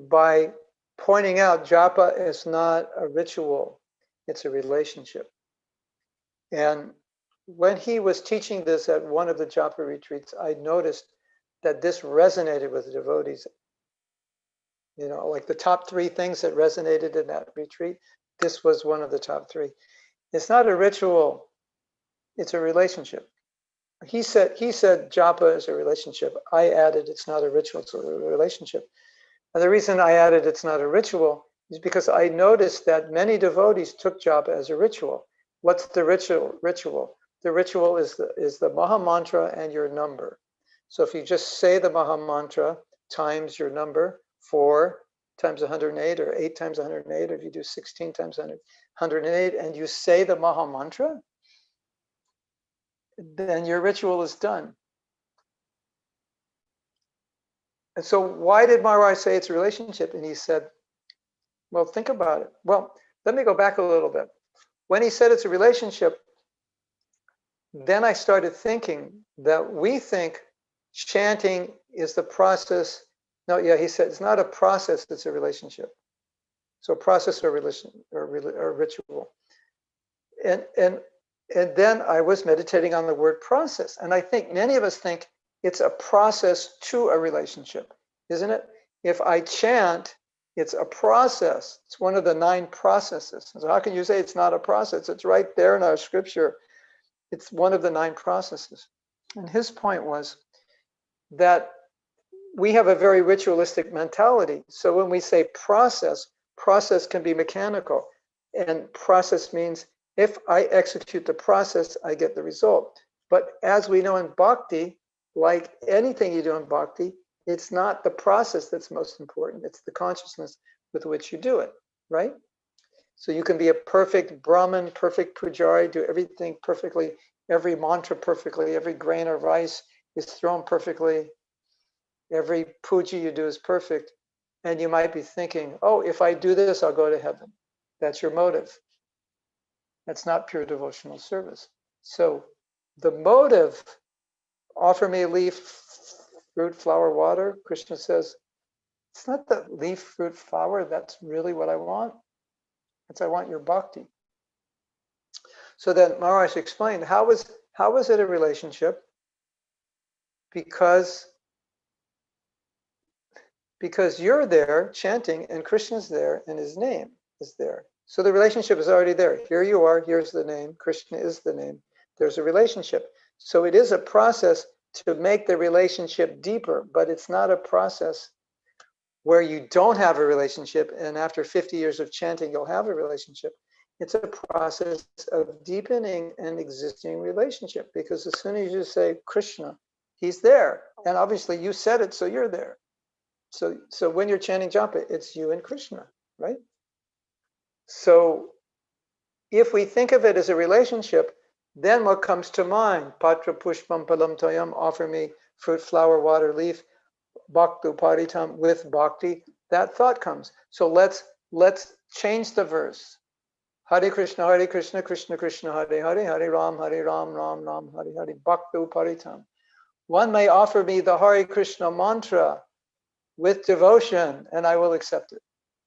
by pointing out Japa is not a ritual, it's a relationship. And when he was teaching this at one of the Japa retreats, I noticed that this resonated with the devotees. You know, like the top 3 things that resonated in that retreat, this was one of the top 3. It's not a ritual, it's a relationship. He said Japa is a relationship. I added it's not a ritual, it's a relationship. And the reason I added it's not a ritual is because I noticed that many devotees took Japa as a ritual. What's the ritual? The ritual is the Maha Mantra and your number. So if you just say the Maha Mantra times your number, 4 times 108 or 8 times 108, or if you do 16 times 108, and you say the Maha Mantra, then your ritual is done. And so why did Maharaj say it's a relationship? And he said, well, think about it. Well, let me go back a little bit. When he said it's a relationship, then I started thinking that we think chanting is the process. No, yeah, he said it's not a process, it's a relationship. So process or ritual. And then I was meditating on the word process. And I think many of us think it's a process to a relationship, isn't it? If I chant, it's a process. It's one of the 9 processes. So how can you say it's not a process? It's right there in our scripture. It's one of the 9 processes. And his point was that we have a very ritualistic mentality. So when we say process, process can be mechanical. And process means if I execute the process, I get the result. But as we know in bhakti, like anything you do in bhakti, it's not the process that's most important. It's the consciousness with which you do it, right? So you can be a perfect Brahmin, perfect pujari, do everything perfectly, every mantra perfectly, every grain of rice is thrown perfectly, every puja you do is perfect. And you might be thinking, oh, if I do this, I'll go to heaven. That's your motive. That's not pure devotional service. So the motive, offer me leaf, fruit, flower, water, Krishna says, it's not the leaf, fruit, flower, that's really what I want. It's I want your bhakti. So then Maharaj explained, how is it a relationship? Because you're there chanting and Krishna's there and his name is there. So the relationship is already there. Here you are, here's the name, Krishna is the name. There's a relationship. So it is a process to make the relationship deeper, but it's not a process where you don't have a relationship and after 50 years of chanting, you'll have a relationship. It's a process of deepening an existing relationship because as soon as you say Krishna, he's there. And obviously you said it, so you're there. So when you're chanting Japa, it's you and Krishna, right? So if we think of it as a relationship, then what comes to mind? Patra pushpam palam toyam, offer me fruit, flower, water, leaf, bhakti paritam, with bhakti. That thought comes. So let's change the verse. Hare Krishna, Krishna Krishna, Hare Hare, Hare Ram, Ram Ram, Hare Hare, bhakti paritam. One may offer me the Hare Krishna mantra with devotion, and I will accept it.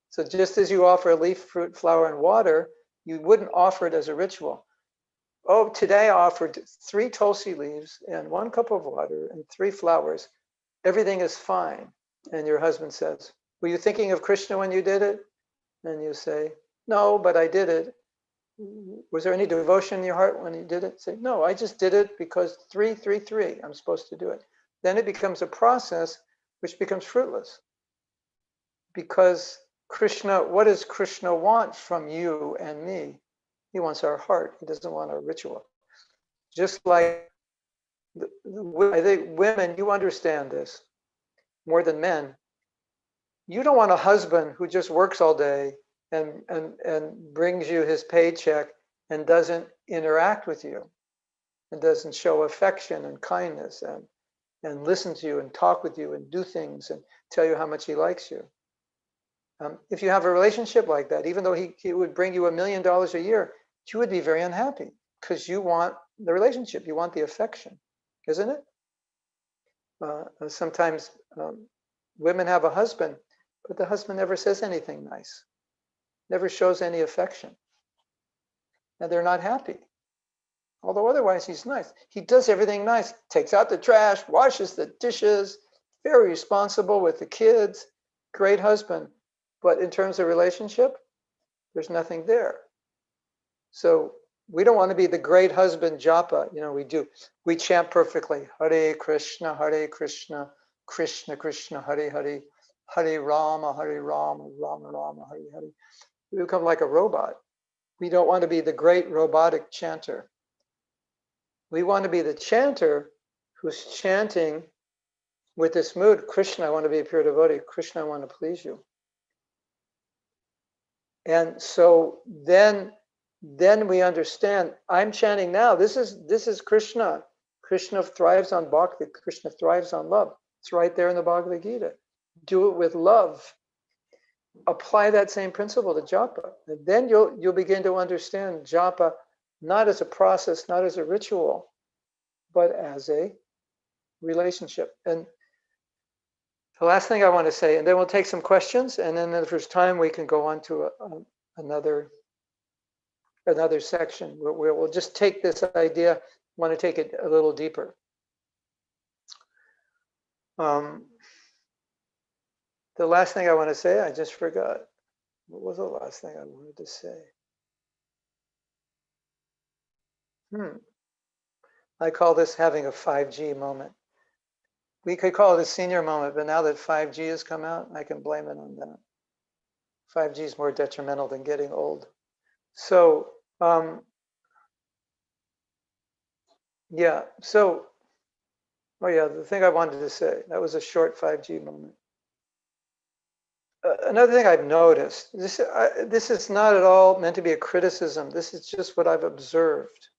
So just as you offer a leaf, fruit, flower, and water, you wouldn't offer it as a ritual. Oh, today I offered 3 tulsi leaves and 1 cup of water and 3 flowers. Everything is fine. And your husband says, were you thinking of Krishna when you did it? And you say, no, but I did it. Was there any devotion in your heart when you did it? Say, no, I just did it because 3, 3, 3, I'm supposed to do it. Then it becomes a process which becomes fruitless. Because Krishna, what does Krishna want from you and me? He wants our heart. He doesn't want a ritual. Just like, I think women, you understand this more than men. You don't want a husband who just works all day and brings you his paycheck and doesn't interact with you and doesn't show affection and kindness and listen to you and talk with you and do things and tell you how much he likes you. If you have a relationship like that, even though he would bring you $1 million a year, you would be very unhappy because you want the relationship, you want the affection, isn't it? Sometimes women have a husband, but the husband never says anything nice, never shows any affection, and they're not happy. Although otherwise he's nice. He does everything nice, takes out the trash, washes the dishes, very responsible with the kids, great husband. But in terms of relationship, there's nothing there. So we don't want to be the great husband japa. We chant perfectly. Hare Krishna, Krishna Krishna, Hare Hare, Hare Rama, Rama Rama, Hare Hare. We become like a robot. We don't want to be the great robotic chanter. We want to be the chanter who's chanting with this mood, Krishna, I want to be a pure devotee. Krishna, I want to please you. And so then we understand, I'm chanting now. This is Krishna. Krishna thrives on bhakti. Krishna thrives on love. It's right there in the Bhagavad Gita. Do it with love. Apply that same principle to japa. And then you'll begin to understand japa not as a process, not as a ritual, but as a relationship. And the last thing I want to say, and then we'll take some questions, and then if there's time, we can go on to another section where we'll just take this idea, want to take it a little deeper. The last thing I want to say, I just forgot. What was the last thing I wanted to say? I call this having a 5G moment. We could call it a senior moment, but now that 5G has come out, I can blame it on that. 5G is more detrimental than getting old. So, yeah, so, oh yeah, the thing I wanted to say, that was a short 5G moment. Another thing I've noticed, this is not at all meant to be a criticism. This is just what I've observed.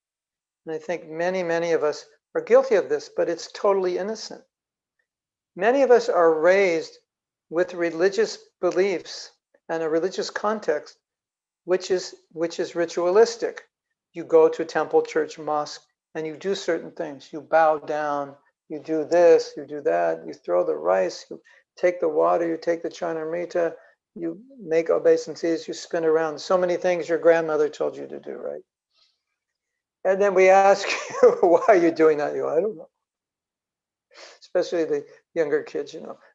And I think many, many of us are guilty of this, but it's totally innocent. Many of us are raised with religious beliefs and a religious context, which is ritualistic. You go to a temple, church, mosque, and you do certain things. You bow down, you do this, you do that, you throw the rice, you take the water, you take the chanamrita, you make obeisances, you spin around. So many things your grandmother told you to do, right? And then we ask you, why are you doing that? You go, I don't know. Especially the younger kids,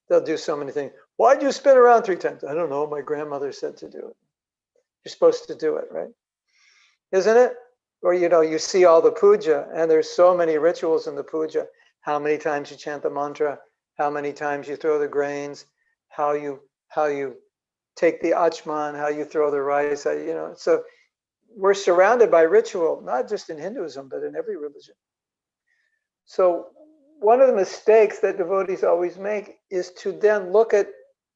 they'll do so many things. Why'd you spin around 3 times? I don't know. My grandmother said to do it. You're supposed to do it, right? Isn't it? Or, you see all the puja, and there's so many rituals in the puja. How many times you chant the mantra, how many times you throw the grains, how you take the achman, how you throw the rice, So we're surrounded by ritual, not just in Hinduism, but in every religion. So one of the mistakes that devotees always make is to then look at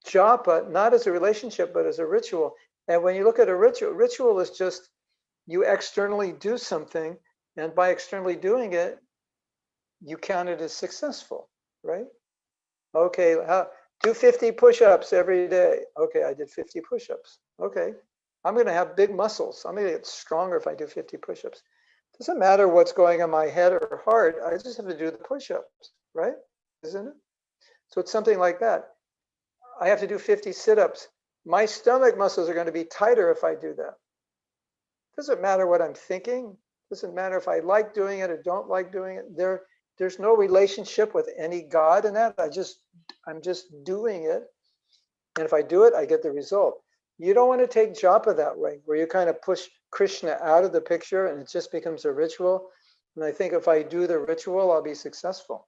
japa not as a relationship, but as a ritual. And when you look at a ritual is just you externally do something, and by externally doing it, you count it as successful, right? Okay, do 50 push-ups every day. Okay, I did 50 push-ups. Okay, I'm going to have big muscles. I'm going to get stronger if I do 50 push-ups. Doesn't matter what's going on in my head or heart. I just have to do the push-ups, right? Isn't it? So it's something like that. I have to do 50 sit-ups. My stomach muscles are going to be tighter if I do that. Doesn't matter what I'm thinking. Doesn't matter if I like doing it or don't like doing it. There's no relationship with any God in that. I'm just doing it. And if I do it, I get the result. You don't want to take japa that way, where you kind of push Krishna out of the picture and it just becomes a ritual. And I think if I do the ritual, I'll be successful.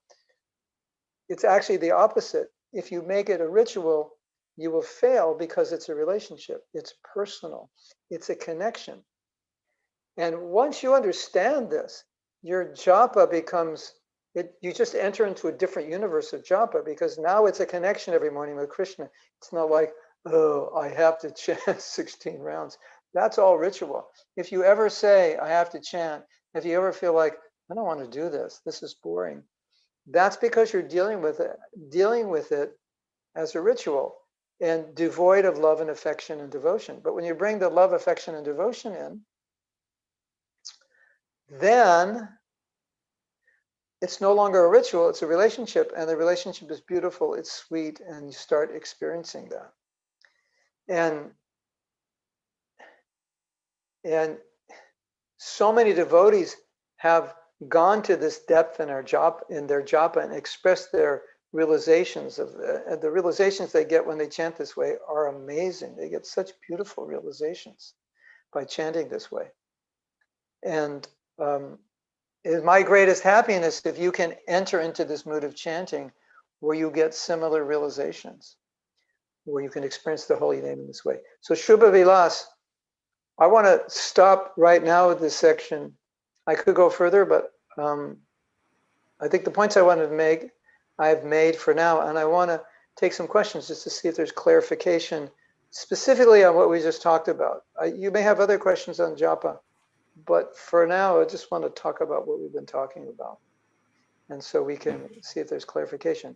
It's actually the opposite. If you make it a ritual, you will fail because it's a relationship. It's personal. It's a connection. And once you understand this, your japa becomes, you just enter into a different universe of japa, because now it's a connection every morning with Krishna. It's not like, oh, I have to chant 16 rounds. That's all ritual. If you ever say, I have to chant, if you ever feel like, I don't want to do this, this is boring, that's because you're dealing with it as a ritual and devoid of love and affection and devotion. But when you bring the love, affection, and devotion in, then it's no longer a ritual, it's a relationship, and the relationship is beautiful, it's sweet, and you start experiencing that. And so many devotees have gone to this depth in their japa and expressed their realizations of the realizations they get when they chant this way are amazing. They get such beautiful realizations by chanting this way. And it is my greatest happiness if you can enter into this mood of chanting where you get similar realizations, where you can experience the holy name in this way. So Shubha Vilas, I want to stop right now with this section. I could go further, but I think the points I wanted to make, I've made for now, and I want to take some questions just to see if there's clarification specifically on what we just talked about. You may have other questions on japa, but for now, I just want to talk about what we've been talking about. And so we can see if there's clarification.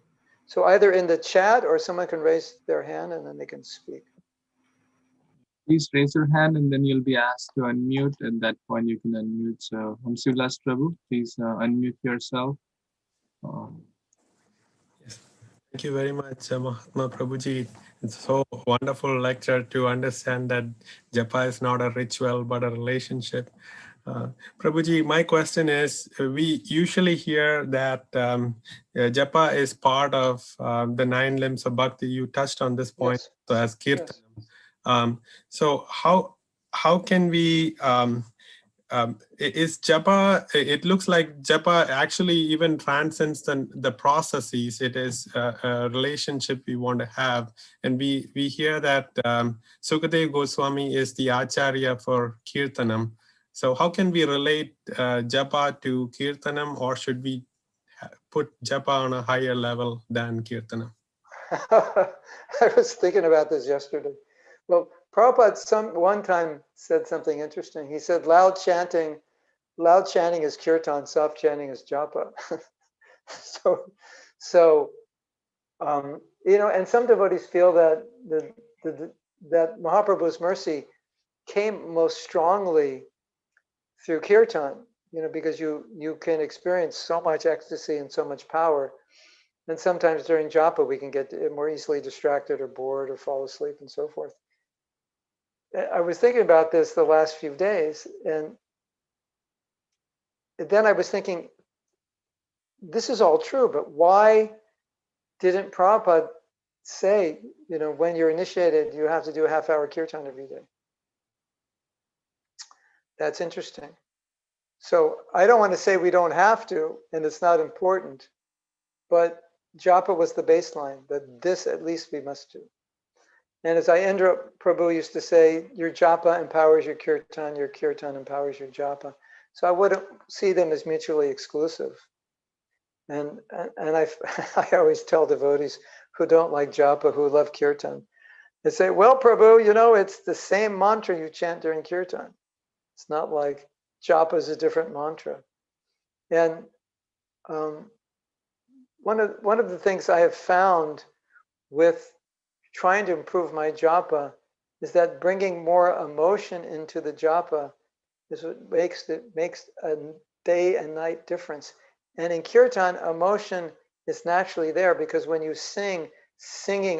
So either in the chat or someone can raise their hand and then they can speak. Please raise your hand and then you'll be asked to unmute. At that point, you can unmute. So, Hamsulas Prabhu, please unmute yourself. Yes. Thank you very much, Mahatma Prabhuji. It's so wonderful lecture to understand that Japa is not a ritual but a relationship. Prabhuji, my question is, we usually hear that Japa is part of the 9 limbs of bhakti. You touched on this point, Yes. so as kirtan. Yes. So how can we is Japa, it looks like Japa actually even transcends the processes. It is a relationship we want to have. And we hear that Sukadeva Goswami is the Acharya for Kirtanam. So how can we relate Japa to Kirtanam, or should we put Japa on a higher level than Kirtanam? I was thinking about this yesterday. Well, Prabhupada one time said something interesting. He said, loud chanting is kirtan, soft chanting is japa. so and some devotees feel that that Mahaprabhu's mercy came most strongly through kirtan, because you can experience so much ecstasy and so much power. And sometimes during japa, we can get more easily distracted or bored or fall asleep and so forth. I was thinking about this the last few days, and then I was thinking, this is all true, but why didn't Prabhupada say, when you're initiated, you have to do a half-hour kirtan every day? That's interesting. So I don't want to say we don't have to, and it's not important, but japa was the baseline, that this at least we must do. And as Indra Prabhu used to say, your japa empowers your kirtan empowers your japa. So I wouldn't see them as mutually exclusive. And I always tell devotees who don't like japa, who love kirtan, they say, well, Prabhu, it's the same mantra you chant during kirtan. It's not like japa is a different mantra. And one of the things I have found with trying to improve my japa is that bringing more emotion into the japa is what makes a day and night difference. And in kirtan, emotion is naturally there because when you singing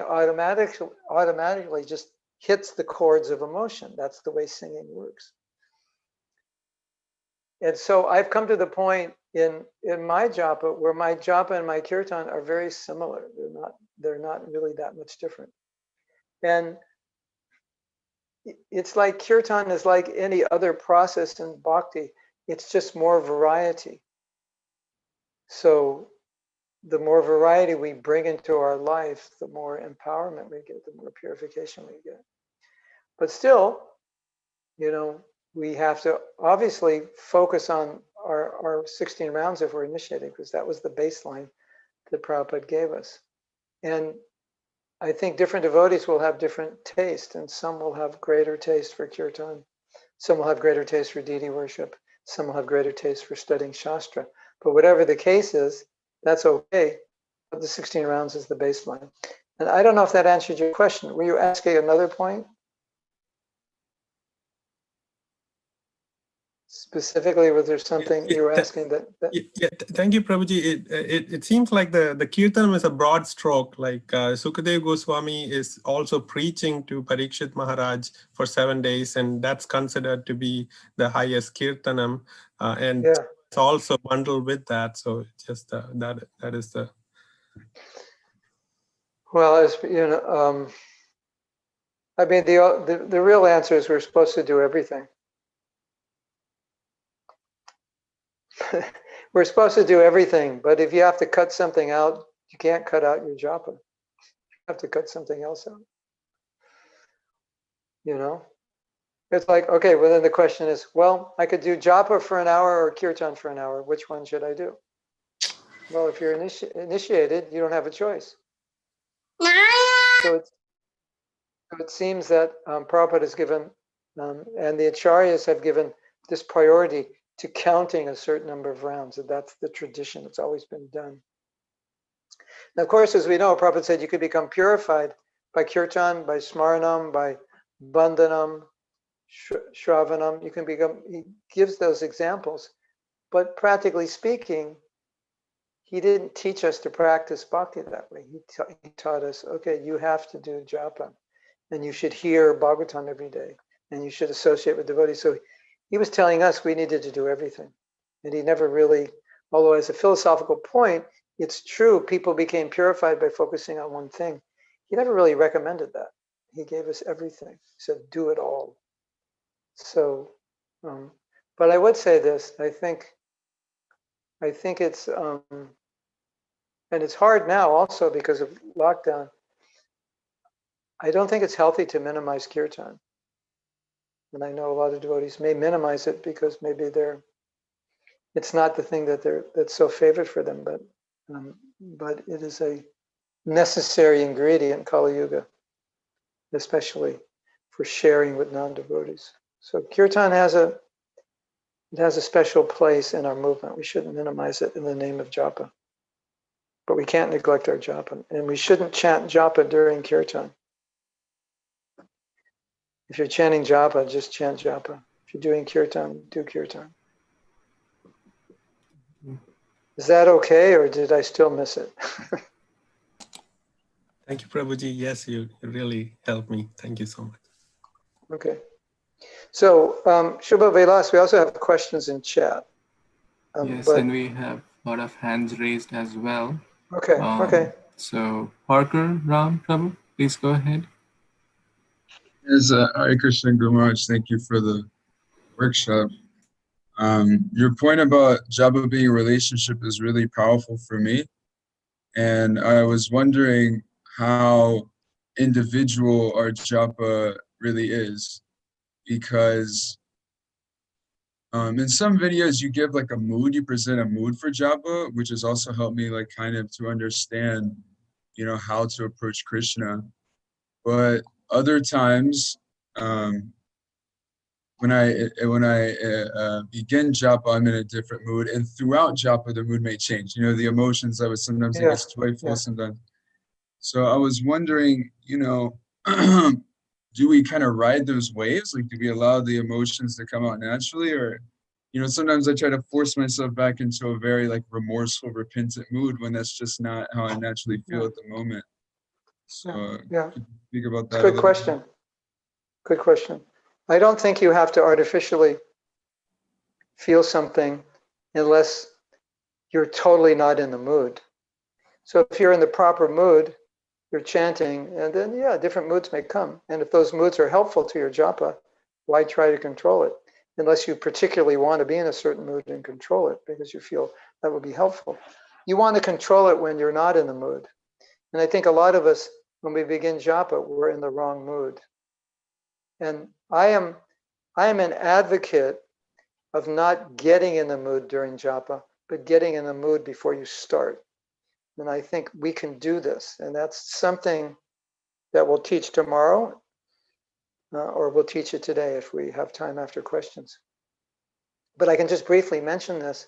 automatically just hits the chords of emotion. That's the way singing works. And so I've come to the point in my japa where my japa and my kirtan are very similar. They're not really that much different. And it's like kirtan is like any other process in bhakti. It's just more variety. So the more variety we bring into our life, the more empowerment we get, the more purification we get. But still, we have to obviously focus on our 16 rounds if we're initiating, because that was the baseline that Prabhupada gave us. And I think different devotees will have different taste, and some will have greater taste for kirtan, some will have greater taste for deity worship, some will have greater taste for studying Shastra. But whatever the case is, that's okay. But the 16 rounds is the baseline. And I don't know if that answered your question. Were you asking another point? Specifically, was there something you were asking that? Thank you, Prabhuji. It seems like the kirtan is a broad stroke. Like Sukadeva Goswami is also preaching to Parikshit Maharaj for 7 days, and that's considered to be the highest kirtanam. And it's also bundled with that. So just that is the. Well, as I mean, the real answer is we're supposed to do everything. We're supposed to do everything, but if you have to cut something out, you can't cut out your japa. You have to cut something else out. It's like, okay, well then the question is, well, I could do japa for an hour or kirtan for an hour. Which one should I do? Well, if you're initiated, you don't have a choice. So it seems that Prabhupada has given, and the acharyas have given this priority to counting a certain number of rounds. And that's the tradition. It's always been done. Now, of course, as we know, Prabhupada said you could become purified by kirtan, by smaranam, by bandhanam, shravanam. You can become, he gives those examples. But practically speaking, he didn't teach us to practice bhakti that way. He taught us, okay, you have to do japa, and you should hear Bhagavatam every day, and you should associate with devotees. So he was telling us we needed to do everything. And he never really, although as a philosophical point, it's true, people became purified by focusing on one thing. He never really recommended that. He gave us everything. He said, do it all. So, but I would say this, I think it's, and it's hard now also because of lockdown. I don't think it's healthy to minimize kirtan. And I know a lot of devotees may minimize it because maybe it's not the thing that's so favored for them, but it is a necessary ingredient in Kali Yuga, especially for sharing with non-devotees. So kirtan has a special place in our movement. We shouldn't minimize it in the name of japa. But we can't neglect our japa. And we shouldn't chant japa during kirtan. If you're chanting japa, just chant japa. If you're doing kirtan, do kirtan. Is that okay, or did I still miss it? Thank you, Prabhuji. Yes, you really helped me. Thank you so much. Okay. So, Shubha Vilas, we also have questions in chat. Yes, and we have a lot of hands raised as well. Okay, okay. So, Parker Ram Prabhu, please go ahead. Yes, Hare Krishna Guru Maharaj, thank you for the workshop. Your point about japa being a relationship is really powerful for me. And I was wondering how individual our japa really is. Because in some videos you give like a mood, you present a mood for japa, which has also helped me like kind of to understand, how to approach Krishna. But other times, when I begin japa, I'm in a different mood, and throughout japa, the mood may change. The emotions. Sometimes it gets joyful, sometimes. So I was wondering, do we kind of ride those waves? Like, do we allow the emotions to come out naturally, or, sometimes I try to force myself back into a very like remorseful, repentant mood when that's just not how I naturally feel at the moment. So think about that. Good question. Good question. I don't think you have to artificially feel something unless you're totally not in the mood. So if you're in the proper mood, you're chanting, and then different moods may come. And if those moods are helpful to your japa, why try to control it? Unless you particularly want to be in a certain mood and control it because you feel that would be helpful. You want to control it when you're not in the mood. And I think a lot of us, when we begin japa, we're in the wrong mood. And I am an advocate of not getting in the mood during japa, but getting in the mood before you start. And I think we can do this. And that's something that we'll teach tomorrow, or we'll teach it today if we have time after questions. But I can just briefly mention this.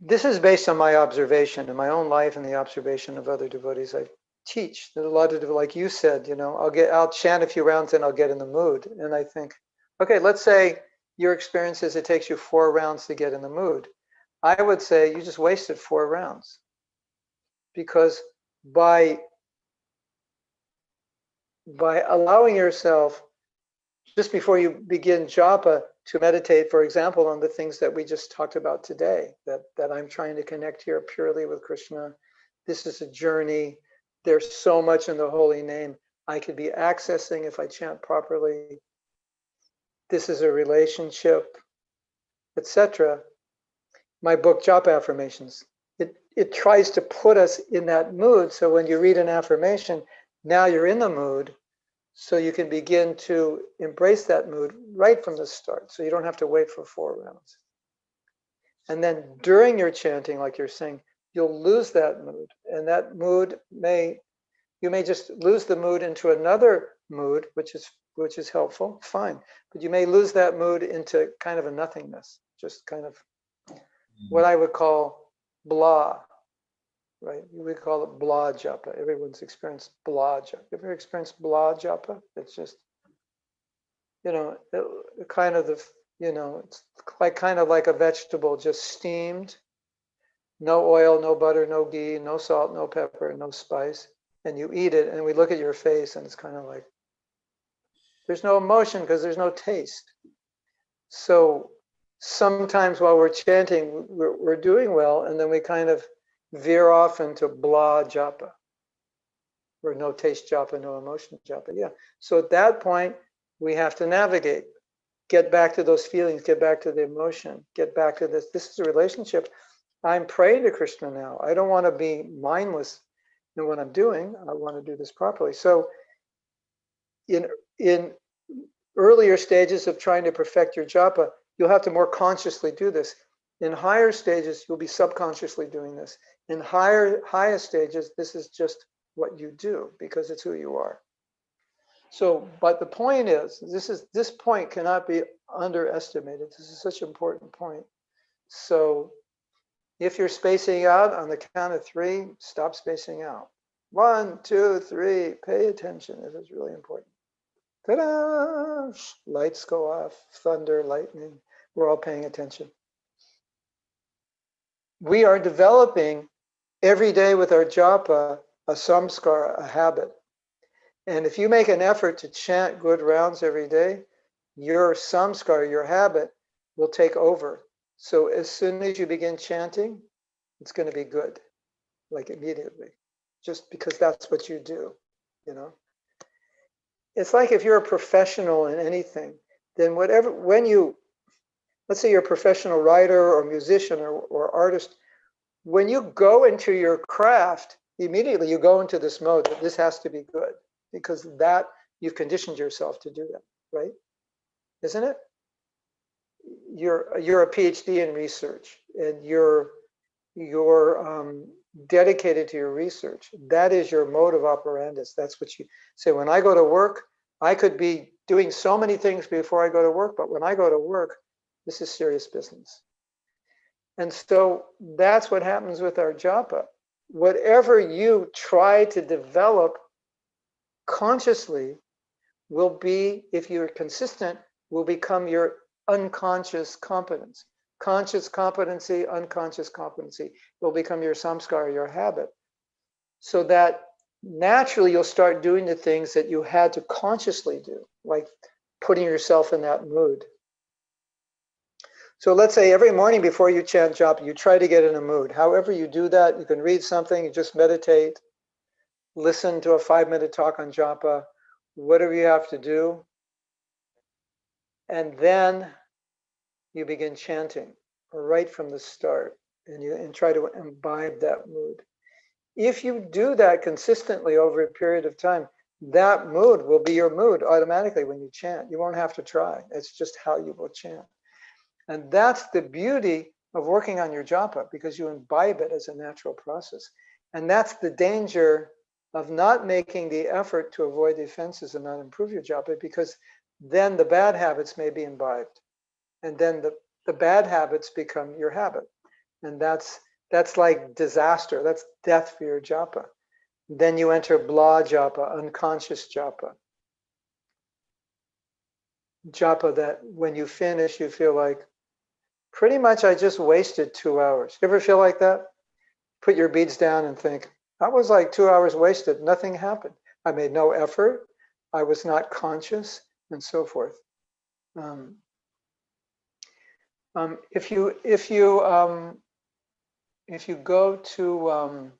This is based on my observation in my own life and the observation of other devotees I teach. There's a lot of, like you said, I'll chant a few rounds and I'll get in the mood. And I think, okay, let's say your experience is it takes you 4 rounds to get in the mood. I would say you just wasted 4 rounds. Because by allowing yourself just before you begin japa to meditate, for example, on the things that we just talked about today, that I'm trying to connect here purely with Krishna. This is a journey. There's so much in the holy name I could be accessing if I chant properly. This is a relationship, etc. My book, Japa Affirmations, it tries to put us in that mood. So when you read an affirmation, now you're in the mood, so you can begin to embrace that mood right from the start. So you don't have to wait for 4 rounds. And then during your chanting, like you're saying, you'll lose that mood. And that mood you may just lose the mood into another mood, which is helpful, fine. But you may lose that mood into kind of a nothingness, just kind of what I would call blah. right? We call it blah japa. Everyone's experienced blah japa. You ever experienced blah japa? It's just, kind of it's like kind of like a vegetable just steamed, no oil, no butter, no ghee, no salt, no pepper, no spice, and you eat it, and we look at your face, and it's kind of like there's no emotion because there's no taste. So sometimes while we're chanting, we're doing well, and then we kind of veer off into blah japa, or no taste japa, no emotion japa. Yeah. So at that point, we have to navigate, get back to those feelings, get back to the emotion, get back to this. This is a relationship. I'm praying to Krishna now. I don't want to be mindless in what I'm doing. I want to do this properly. So in earlier stages of trying to perfect your japa, you'll have to more consciously do this. In higher stages, you'll be subconsciously doing this. In highest stages, this is just what you do because it's who you are. So, but the point is, this point cannot be underestimated. This is such an important point. So if you're spacing out on the count of 3, stop spacing out. 1, 2, 3, pay attention. This is really important. Ta-da! Lights go off, thunder, lightning. We're all paying attention. We are developing every day with our japa a samskara, a habit. And if you make an effort to chant good rounds every day, your samskara, your habit, will take over. So as soon as you begin chanting, it's going to be good, like immediately, just because that's what you do, It's like if you're a professional in anything, then let's say you're a professional writer or musician or artist, when you go into your craft, immediately you go into this mode that this has to be good, because that you've conditioned yourself to do that, right? Isn't it? You're a PhD in research, and you're dedicated to your research. That is your mode of operandus. That's what you say. When I go to work, I could be doing so many things before I go to work, but when I go to work, this is serious business. And so that's what happens with our japa. Whatever you try to develop consciously will be, if you're consistent, will become your unconscious competence. Conscious competency, unconscious competency will become your samskara, your habit. So that naturally you'll start doing the things that you had to consciously do, like putting yourself in that mood. So let's say every morning before you chant japa, you try to get in a mood. However you do that, you can read something, you just meditate, listen to a 5-minute talk on japa, whatever you have to do. And then you begin chanting right from the start, and try to imbibe that mood. If you do that consistently over a period of time, that mood will be your mood automatically when you chant. You won't have to try. It's just how you will chant. And that's the beauty of working on your japa, because you imbibe it as a natural process. And that's the danger of not making the effort to avoid the offenses and not improve your japa, because then the bad habits may be imbibed. And then the bad habits become your habit. And that's like disaster. That's death for your japa. Then you enter blah japa, unconscious japa. Japa that when you finish, you feel like, pretty much I just wasted 2 hours. You ever feel like that? Put your beads down and think, that was like 2 hours wasted. Nothing happened. I made no effort. I was not conscious, and so forth. If you go to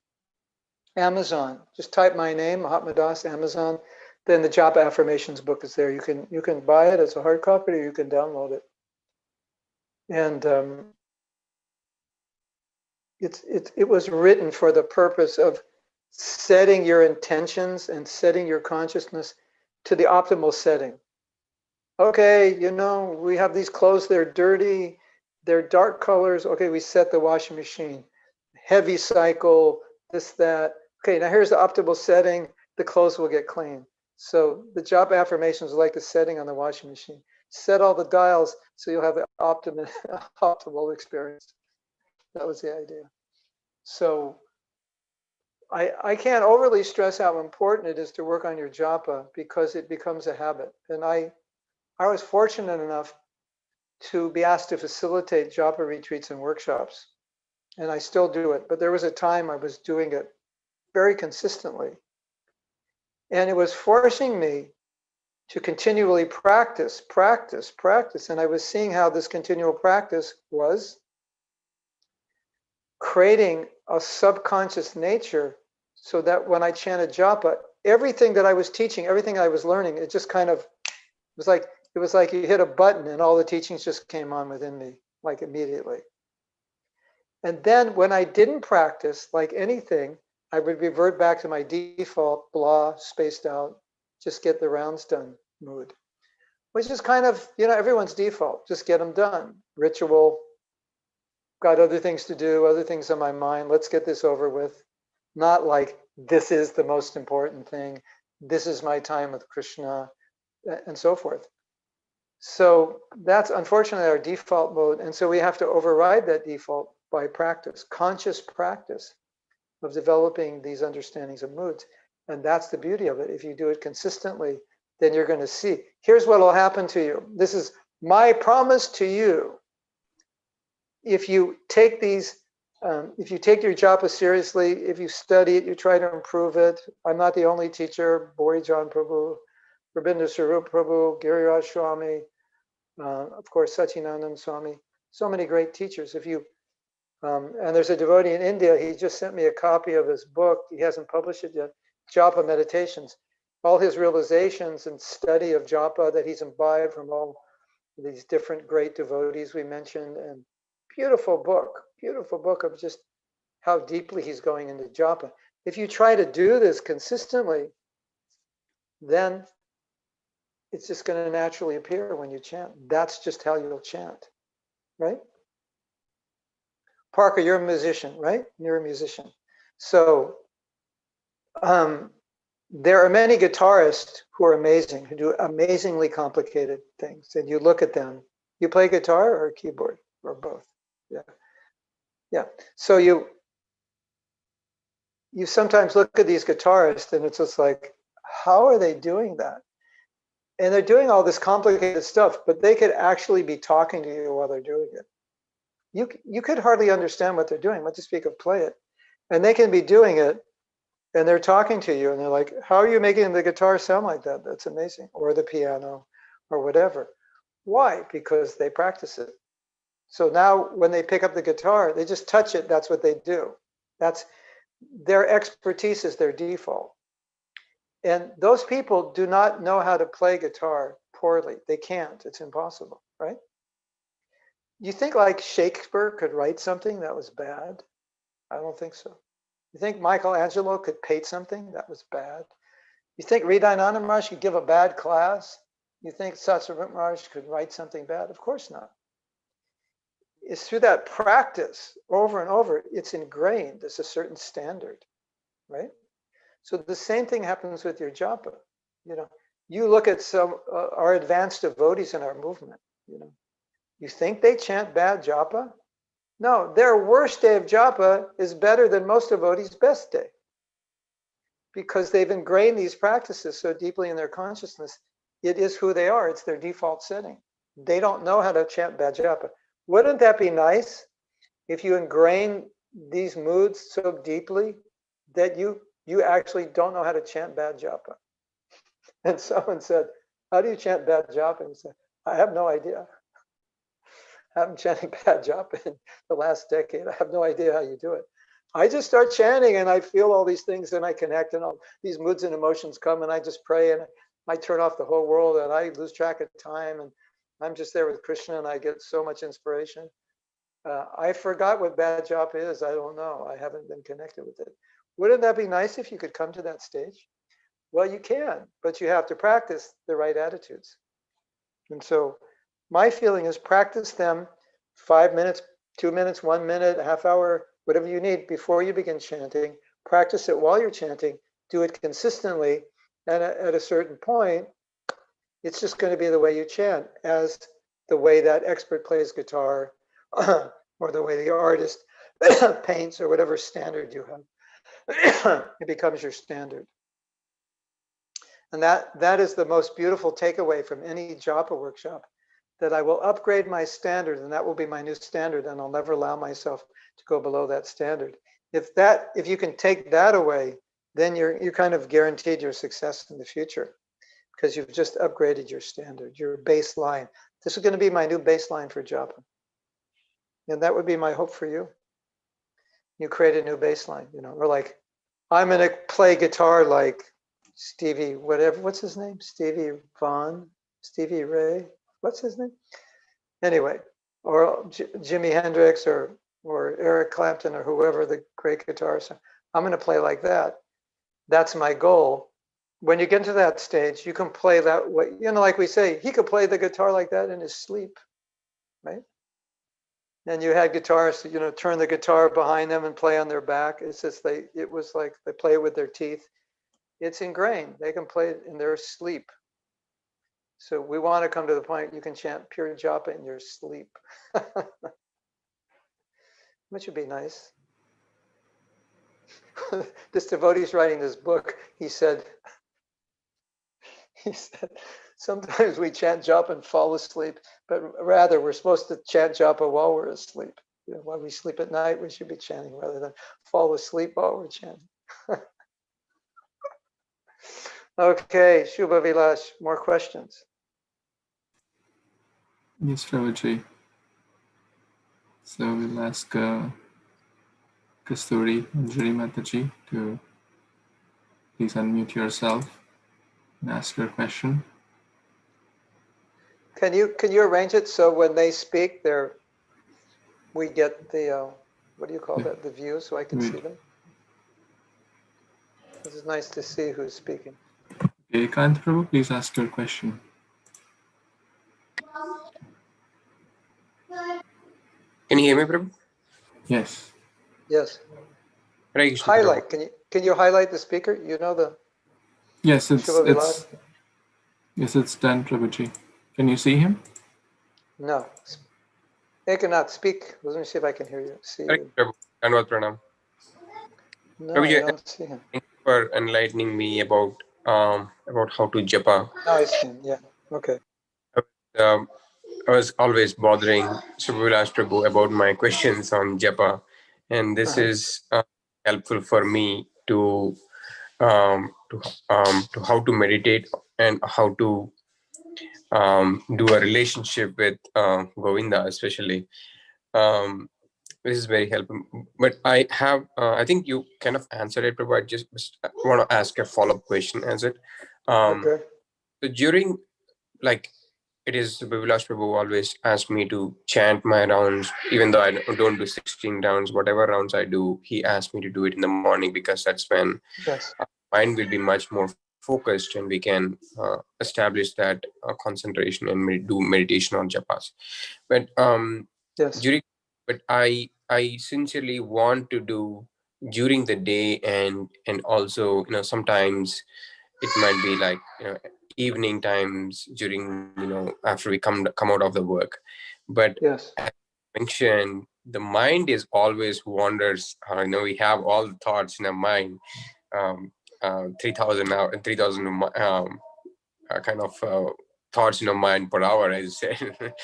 Amazon, just type my name, Mahatma Das, Amazon, then the Japa Affirmations book is there. You can buy it as a hard copy, or you can download it. And it was written for the purpose of setting your intentions and setting your consciousness to the optimal setting. Okay, we have these clothes, they're dirty, they're dark colors. Okay, we set the washing machine. Heavy cycle, this, that. Okay, now here's the optimal setting. The clothes will get clean. So the Japa affirmations are like the setting on the washing machine. Set all the dials so you'll have the optimal experience. That was the idea. So I can't overly stress how important it is to work on your japa because it becomes a habit. And I was fortunate enough to be asked to facilitate japa retreats and workshops. And I still do it. But there was a time I was doing it very consistently. And it was forcing me to continually practice. And I was seeing how this continual practice was creating a subconscious nature so that when I chanted japa, everything that I was teaching, everything I was learning, it just kind of it was like you hit a button and all the teachings just came on within me, like immediately. And then when I didn't practice, like anything, I would revert back to my default, blah, spaced out, just get the rounds done mood, which is kind of, everyone's default, just get them done. Ritual, got other things to do, other things on my mind, let's get this over with. Not like, this is the most important thing, this is my time with Krishna, and so forth. So that's unfortunately our default mode. And so we have to override that default by practice, conscious practice of developing these understandings of moods. And that's the beauty of it. If you do it consistently, then you're going to see. Here's what will happen to you. This is my promise to you. If you take these, if you take your japa seriously, if you study it, you try to improve it. I'm not the only teacher. Bori John Prabhu, Rabindra Sarup Prabhu, Giriraj Swami, of course, Sachinandan Swami. So many great teachers. If you and there's a devotee in India, he just sent me a copy of his book. He hasn't published it yet, Japa Meditations. All his realizations and study of japa that he's imbibed from all these different great devotees we mentioned. And beautiful book of just how deeply he's going into japa. If you try to do this consistently, then it's just going to naturally appear when you chant. That's just how you'll chant, right? Parker, you're a musician, right? You're a musician. So there are many guitarists who are amazing, who do amazingly complicated things. And you look at them. You play guitar or keyboard or both? Yeah. So you sometimes look at these guitarists and it's just like, how are they doing that? And they're doing all this complicated stuff, but they could actually be talking to you while they're doing it. You could hardly understand what they're doing, what to speak of play it. And they can be doing it and they're talking to you and they're like, how are you making the guitar sound like that? That's amazing. Or the piano or whatever. Why? Because they practice it. So now when they pick up the guitar, they just touch it. That's what they do. That's their expertise is their default. And those people do not know how to play guitar poorly. They can't. It's impossible, right? You think like Shakespeare could write something that was bad? I don't think so. You think Michelangelo could paint something that was bad? You think Hridayananda Maharaj could give a bad class? You think Satsavant Maharaj could write something bad? Of course not. It's through that practice over and over, it's ingrained. It's a certain standard, right? So the same thing happens with your japa. You look at some our advanced devotees in our movement. You think they chant bad japa? No, their worst day of japa is better than most devotees' best day, because they've ingrained these practices so deeply in their consciousness. It is who they are. It's their default setting. They don't know how to chant bad japa. Wouldn't that be nice if you ingrain these moods so deeply that you actually don't know how to chant bad japa? And someone said, how do you chant bad japa? And he said, I have no idea. I haven't chanted bad japa in the last decade. I have no idea how you do it. I just start chanting and I feel all these things and I connect and all these moods and emotions come and I just pray and I turn off the whole world and I lose track of time and I'm just there with Krishna and I get so much inspiration. I forgot what bad japa is. I don't know. I haven't been connected with it. Wouldn't that be nice if you could come to that stage? Well, you can, but you have to practice the right attitudes. And so my feeling is practice them 5 minutes, 2 minutes, 1 minute, a half hour, whatever you need before you begin chanting. Practice it while you're chanting. Do it consistently. And at a certain point, it's just going to be the way you chant, as the way that expert plays guitar or the way the artist paints or whatever standard you have. it becomes your standard. And that is the most beautiful takeaway from any Japa workshop, that I will upgrade my standard, and that will be my new standard, and I'll never allow myself to go below that standard. If you can take that away, then you're kind of guaranteed your success in the future, because you've just upgraded your standard, your baseline. This is going to be my new baseline for Japa. And that would be my hope for you. You create a new baseline, or like, I'm going to play guitar like Stevie, what's his name? Stevie Ray, what's his name? Anyway, or Jimi Hendrix or Eric Clapton or whoever the great guitarist. I'm going to play like that. That's my goal. When you get to that stage, you can play that way. Like we say, he could play the guitar like that in his sleep, right? And you had guitarists, turn the guitar behind them and play on their back. It's just it was like they play it with their teeth. It's ingrained. They can play it in their sleep. So we want to come to the point you can chant pure japa in your sleep, which would be nice. This devotee's writing this book. He said, sometimes we chant japa and fall asleep, but rather we're supposed to chant japa while we're asleep. While we sleep at night, we should be chanting rather than fall asleep while we're chanting. Okay, Shubha Vilash, more questions? Yes, Prabhuji. So we'll ask Kasturi Manjari Mataji to please unmute yourself and ask your question. Can you arrange it so when they speak, we get the what do you call that? The view, so I can see them. This is nice to see who's speaking. Okay, Kant Prabhu, please ask your question. Can you hear me, Prabhu? Yes. Yes. Hare Krishna, Highlight. Prabhu. Can you highlight the speaker? The Yes, Shubha Vilash? it's done, Prabhuji. Can you see him? No. They cannot speak. Let me see if I can hear you. See Hare you. Krishna, Prabhu. Dandavat Pranam. No, Prabhuji, I don't see him. thank you for enlightening me about how to japa. Now I see him. Yeah. Okay. Um, I was always bothering Subhavilash Prabhu about my questions on japa, and this is helpful for me to how to meditate and how to do a relationship with Govinda, especially. This is very helpful. But I have, I think you kind of answered it, Prabhu. I just want to ask a follow-up question as it. Okay. So during, like, it is Bivilash Prabhu always asks me to chant my rounds, even though I don't do 16 rounds, whatever rounds I do, he asks me to do it in the morning because that's when Yes. mind will be much more focused and we can establish that concentration and do meditation on japas. But Yes. but I sincerely want to do during the day, and also sometimes it might be like evening times during after we come out of the work. But Yes. as I mentioned, the mind is always wanders. We have all the thoughts in our mind, 3,000 now, 3,000 kind of thoughts in our mind per hour, as you said.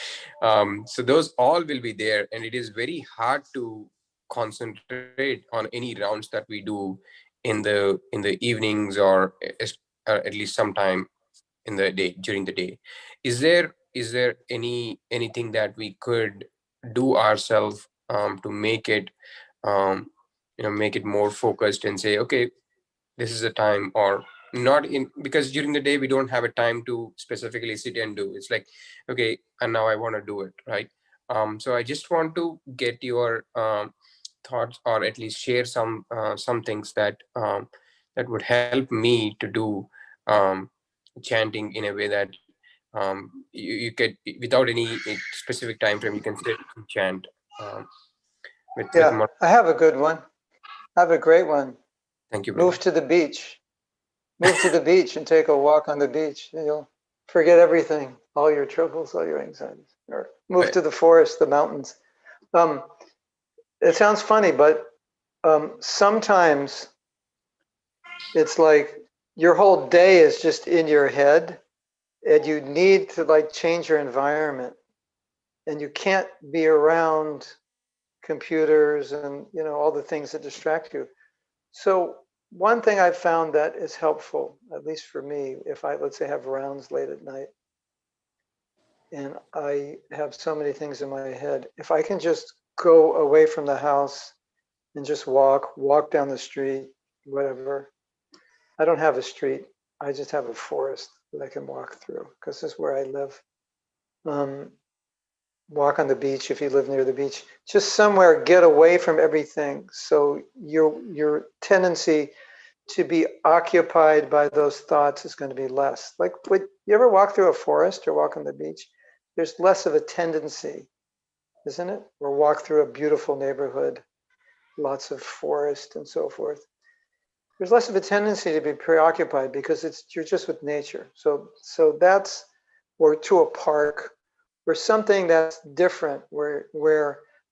So those all will be there, and it is very hard to concentrate on any rounds that we do in the evenings, or at least sometime in the day, during the day. Is there anything that we could do ourselves to make it make it more focused and say, okay, this is a time, or not in, because during the day we don't have a time to specifically sit and do. It's like, okay, and now I want to do it, right? So I just want to get your thoughts, or at least share some things that that would help me to do chanting in a way that you could, without any specific time frame, you can sit and chant with more. I have a good one. I have a great one. Thank you, Move Prabhu. to the beach. Move to the beach and take a walk on the beach. And you'll forget everything, all your troubles, all your anxieties. Or move Right. to the forest, the mountains. It sounds funny, but sometimes It's like your whole day is just in your head, and you need to like change your environment, and you can't be around computers and all the things that distract you. So one thing I've found that is helpful, at least for me, if I, let's say, have rounds late at night and I have so many things in my head, if I can just go away from the house and just walk down the street, whatever. I don't have a street. I just have a forest that I can walk through because this is where I live. Walk on the beach if you live near the beach. Just somewhere, get away from everything. So your tendency to be occupied by those thoughts is going to be less. Like, would you ever walk through a forest or walk on the beach? There's less of a tendency, isn't it? Or walk through a beautiful neighborhood, lots of forest and so forth. There's less of a tendency to be preoccupied because you're just with nature. So that's, or to a park, or something that's different where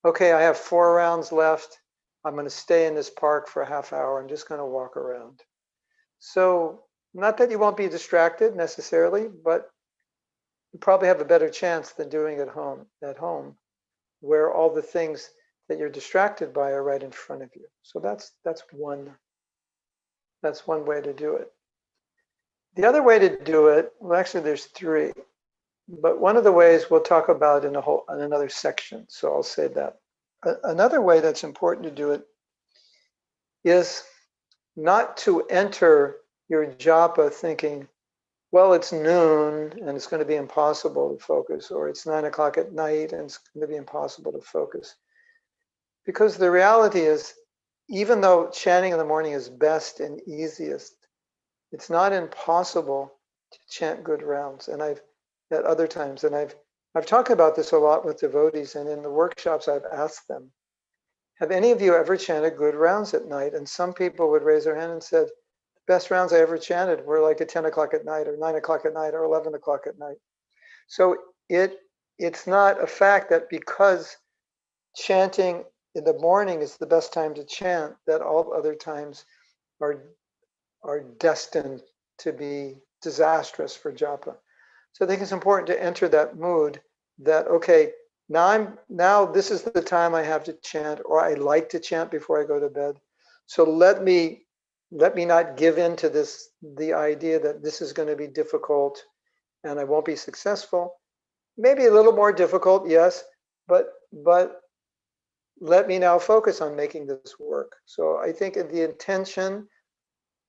okay, I have 4 rounds left. I'm going to stay in this park for a half hour. I'm just going to walk around. So not that you won't be distracted necessarily, but you probably have a better chance than doing it at home, where all the things that you're distracted by are right in front of you. So that's one way to do it. The other way to do it, well, actually there's 3, but one of the ways we'll talk about in another section. So I'll say that. Another way that's important to do it is not to enter your japa thinking, well, it's noon and it's going to be impossible to focus, or it's 9 o'clock at night and it's going to be impossible to focus. Because the reality is, even though chanting in the morning is best and easiest, it's not impossible to chant good rounds. And I've talked about this a lot with devotees, and in the workshops I've asked them, have any of you ever chanted good rounds at night? And some people would raise their hand and said, the best rounds I ever chanted were like at 10 o'clock at night or 9 o'clock at night or 11 o'clock at night. So it's not a fact that because chanting in the morning is the best time to chant, that all other times are destined to be disastrous for japa. So I think it's important to enter that mood that, okay, now this is the time I have to chant, or I like to chant before I go to bed. So let me not give in to the idea that this is going to be difficult and I won't be successful. Maybe a little more difficult, yes, but let me now focus on making this work. So I think the intention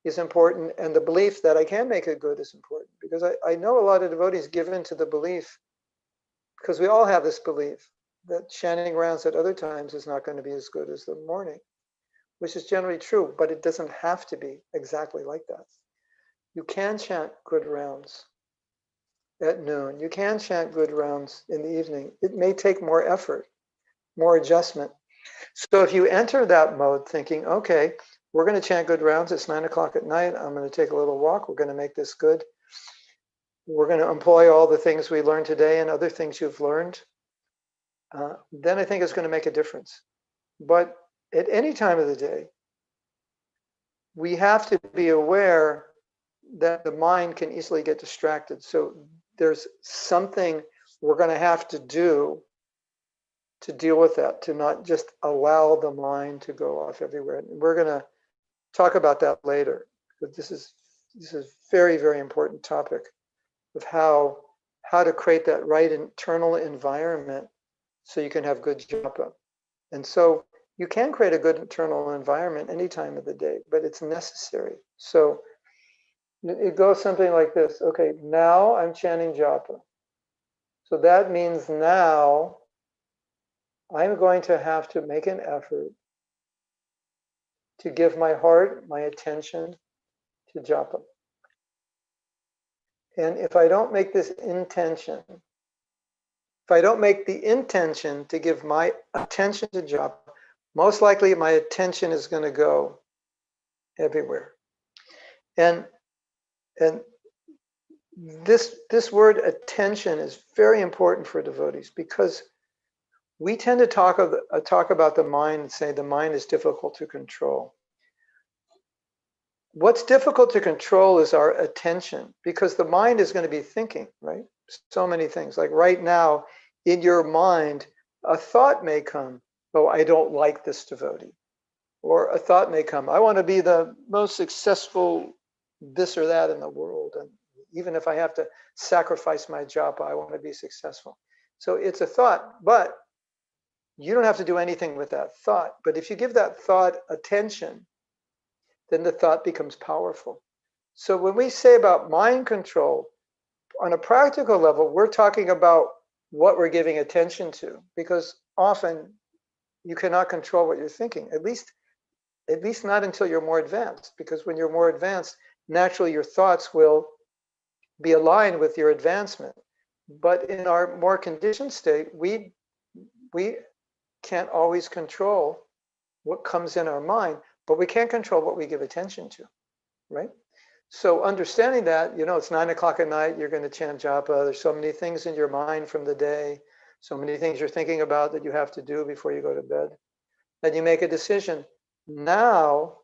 is important, and the belief that I can make it good is important, because I know a lot of devotees give in to the belief, because we all have this belief that chanting rounds at other times is not going to be as good as the morning, which is generally true, but it doesn't have to be exactly like that. You can chant good rounds at noon. You can chant good rounds in the evening. It may take more effort, more adjustment. So if you enter that mode thinking, okay, we're going to chant good rounds, it's 9 o'clock at night, I'm going to take a little walk, we're going to make this good. We're going to employ all the things we learned today and other things you've learned. Then I think it's going to make a difference. But at any time of the day, we have to be aware that the mind can easily get distracted. So there's something we're going to have to do to deal with that, to not just allow the mind to go off everywhere. And we're going to talk about that later, but this is very, very important topic of how to create that right internal environment so you can have good japa. And so you can create a good internal environment any time of the day, but it's necessary. So it goes something like this. Okay, now I'm chanting japa. So that means now I'm going to have to make an effort to give my heart, my attention to japa. And if I don't make this intention, if I don't make the intention to give my attention to japa, most likely my attention is going to go everywhere. And this word attention is very important for devotees, because we tend to talk about the mind and say the mind is difficult to control. What's difficult to control is our attention, because the mind is going to be thinking, right? So many things. Like right now, in your mind, a thought may come, oh, I don't like this devotee. Or a thought may come, I want to be the most successful this or that in the world. And even if I have to sacrifice my japa, I want to be successful. So it's a thought, but you don't have to do anything with that thought. But if you give that thought attention, then the thought becomes powerful. So when we say about mind control, on a practical level, we're talking about what we're giving attention to, because often you cannot control what you're thinking, at least not until you're more advanced, because when you're more advanced, naturally your thoughts will be aligned with your advancement. But in our more conditioned state, we can't always control what comes in our mind, but we can't control what we give attention to, right? So understanding that, it's 9 o'clock at night, you're going to chant japa. There's so many things in your mind from the day, so many things you're thinking about that you have to do before you go to bed. Then you make a decision. Now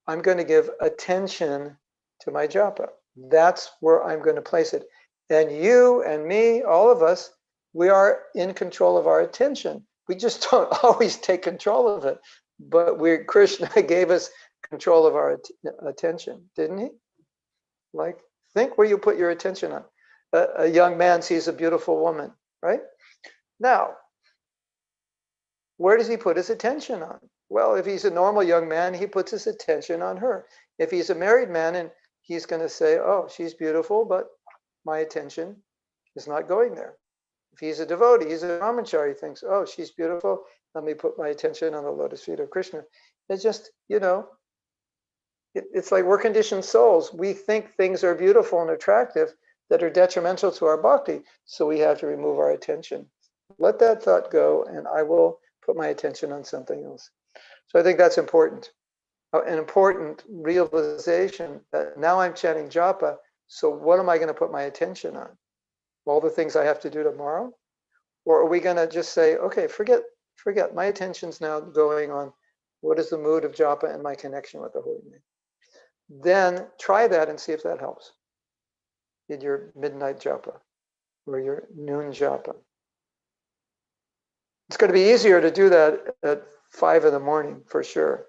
I'm going to give attention to my japa. That's where I'm going to place it. And you and me, all of us, we are in control of our attention. We just don't always take control of it. But Krishna gave us control of our attention, didn't he? Like, think where you put your attention on. A young man sees a beautiful woman, right? Now, where does he put his attention on? Well, if he's a normal young man, he puts his attention on her. If he's a married man, and he's going to say, oh, she's beautiful, but my attention is not going there. If he's a devotee, he's a brahmachari, he thinks, oh, she's beautiful, let me put my attention on the lotus feet of Krishna. It's just, it's like we're conditioned souls. We think things are beautiful and attractive that are detrimental to our bhakti, so we have to remove our attention. Let that thought go, and I will put my attention on something else. So I think that's important. An important realization that now I'm chanting japa, so what am I going to put my attention on? All the things I have to do tomorrow? Or are we going to just say, okay, forget, my attention's now going on what is the mood of japa and my connection with the Holy Name? Then try that and see if that helps in your midnight japa or your noon japa. It's going to be easier to do that at 5 in the morning for sure.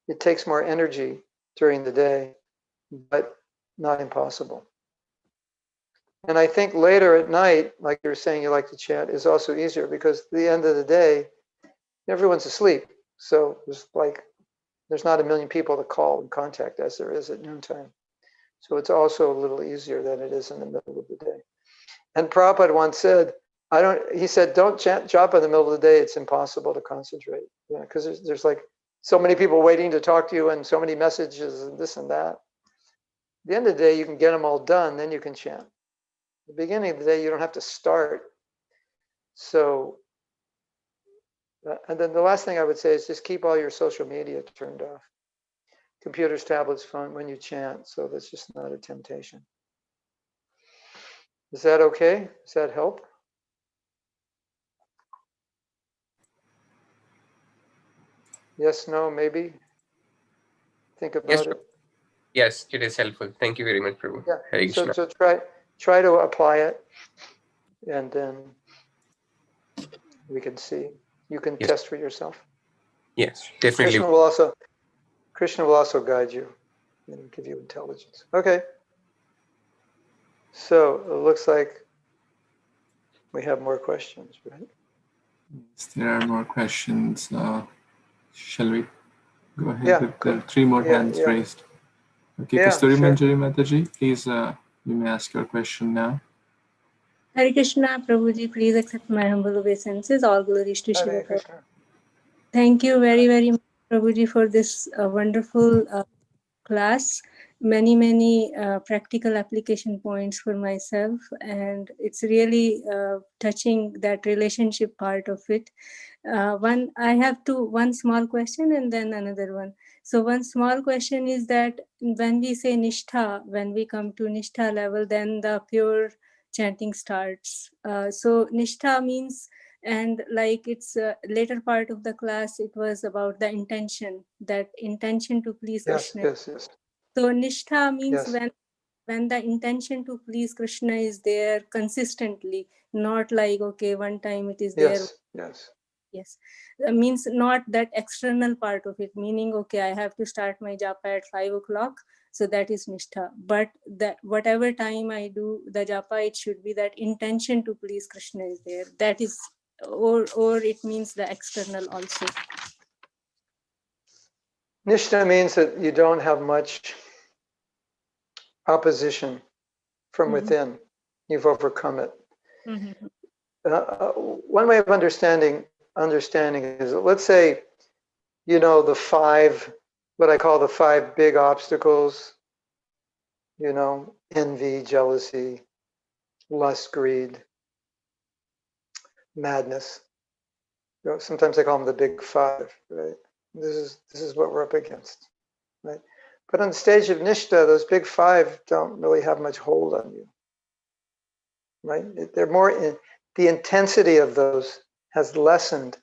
It takes more energy during the day, but not impossible. And I think later at night, like you're saying you like to chant, is also easier because at the end of the day, everyone's asleep. So there's not a million people to call and contact as there is at noontime. So it's also a little easier than it is in the middle of the day. And Prabhupada once said, he said, don't chant japa in the middle of the day. It's impossible to concentrate. Yeah, because there's like so many people waiting to talk to you and so many messages and this and that. At the end of the day, you can get them all done, then you can chant. At the beginning of the day, you don't have to start. So, and then the last thing I would say is just keep all your social media turned off. Computers, tablets, phone, when you chant. So that's just not a temptation. Is that okay? Does that help? Yes, no, maybe? Think about it. Yes, it is helpful. Thank you very much, Prabhu. Yeah. Hare Krishna. So try to apply it, and then we can see. You can test for yourself. Yes, definitely. Krishna will also guide you and give you intelligence. Okay. So it looks like we have more questions, right? Yes, there are more questions. Shall we go ahead with the 3 more hands raised? Okay, Kasturi Manjari Mataji, please, you may ask your question now. Hare Krishna, Prabhuji, please accept my humble obeisances. All glories to Shiva Prabhu. Thank you very, very much, Prabhuji, for this wonderful class. Many practical application points for myself, and it's really touching that relationship part of it. I have one small question and then another one. So one small question is that when we say nishtha, when we come to nishtha level, then the pure chanting starts. So nishtha means, and like it's later part of the class, it was about the intention, that intention to please Yes, Krishna. yes, yes, So nishtha means yes, when the intention to please Krishna is there consistently, not like, okay, one time it is there. yes, yes. Yes, means not that external part of it, meaning, okay, I have to start my japa at 5 o'clock. So that is nishtha. But that whatever time I do the japa, it should be that intention to please Krishna is there. That is, or it means the external also. Nishtha means that you don't have much opposition from within. You've overcome it. Mm-hmm. One way of understanding is, let's say, the five, what I call the five big obstacles, envy, jealousy, lust, greed, madness. Sometimes I call them the big five, right? This is what we're up against, right? But on the stage of Nishtha, those big five don't really have much hold on you, right? They're more, the intensity of those has lessened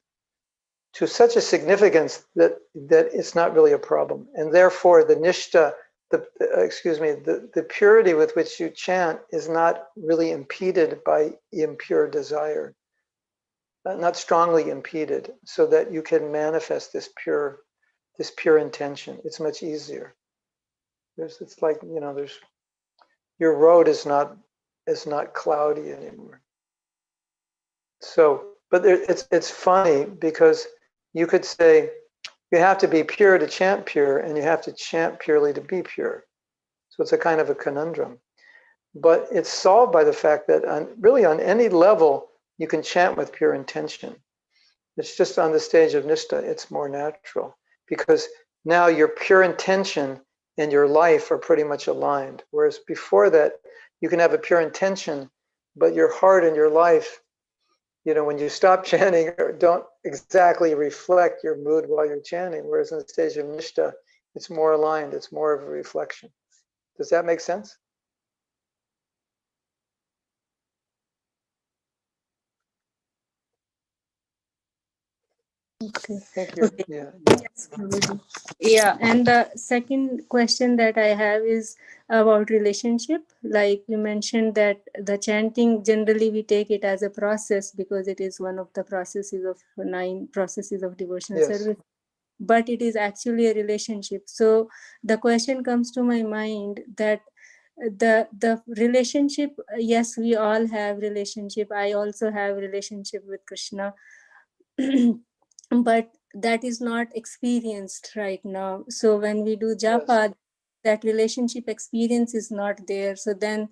to such a significance that it's not really a problem. And therefore the Nishtha, the purity with which you chant is not really impeded by impure desire, not strongly impeded, so that you can manifest this pure intention. It's much easier. It's like, your road is not cloudy anymore. So, but it's funny because you could say you have to be pure to chant pure, and you have to chant purely to be pure. So it's a kind of a conundrum. But it's solved by the fact that on any level, you can chant with pure intention. It's just on the stage of Nishtha, it's more natural, because now your pure intention and your life are pretty much aligned. Whereas before that, you can have a pure intention, but your heart and your life, when you stop chanting, don't exactly reflect your mood while you're chanting. Whereas on the stage of Nishtha, it's more aligned, it's more of a reflection. Does that make sense? Okay. Thank you. Okay. Yeah. Yes, Prabhuji. Yeah, and the second question that I have is about relationship. Like you mentioned that the chanting, generally we take it as a process because it is one of the processes of 9 processes of devotional Yes. service, but it is actually a relationship. So the question comes to my mind that the relationship, yes, we all have relationship. I also have relationship with Krishna. But that is not experienced right now. So when we do japa, Yes. that relationship experience is not there. So then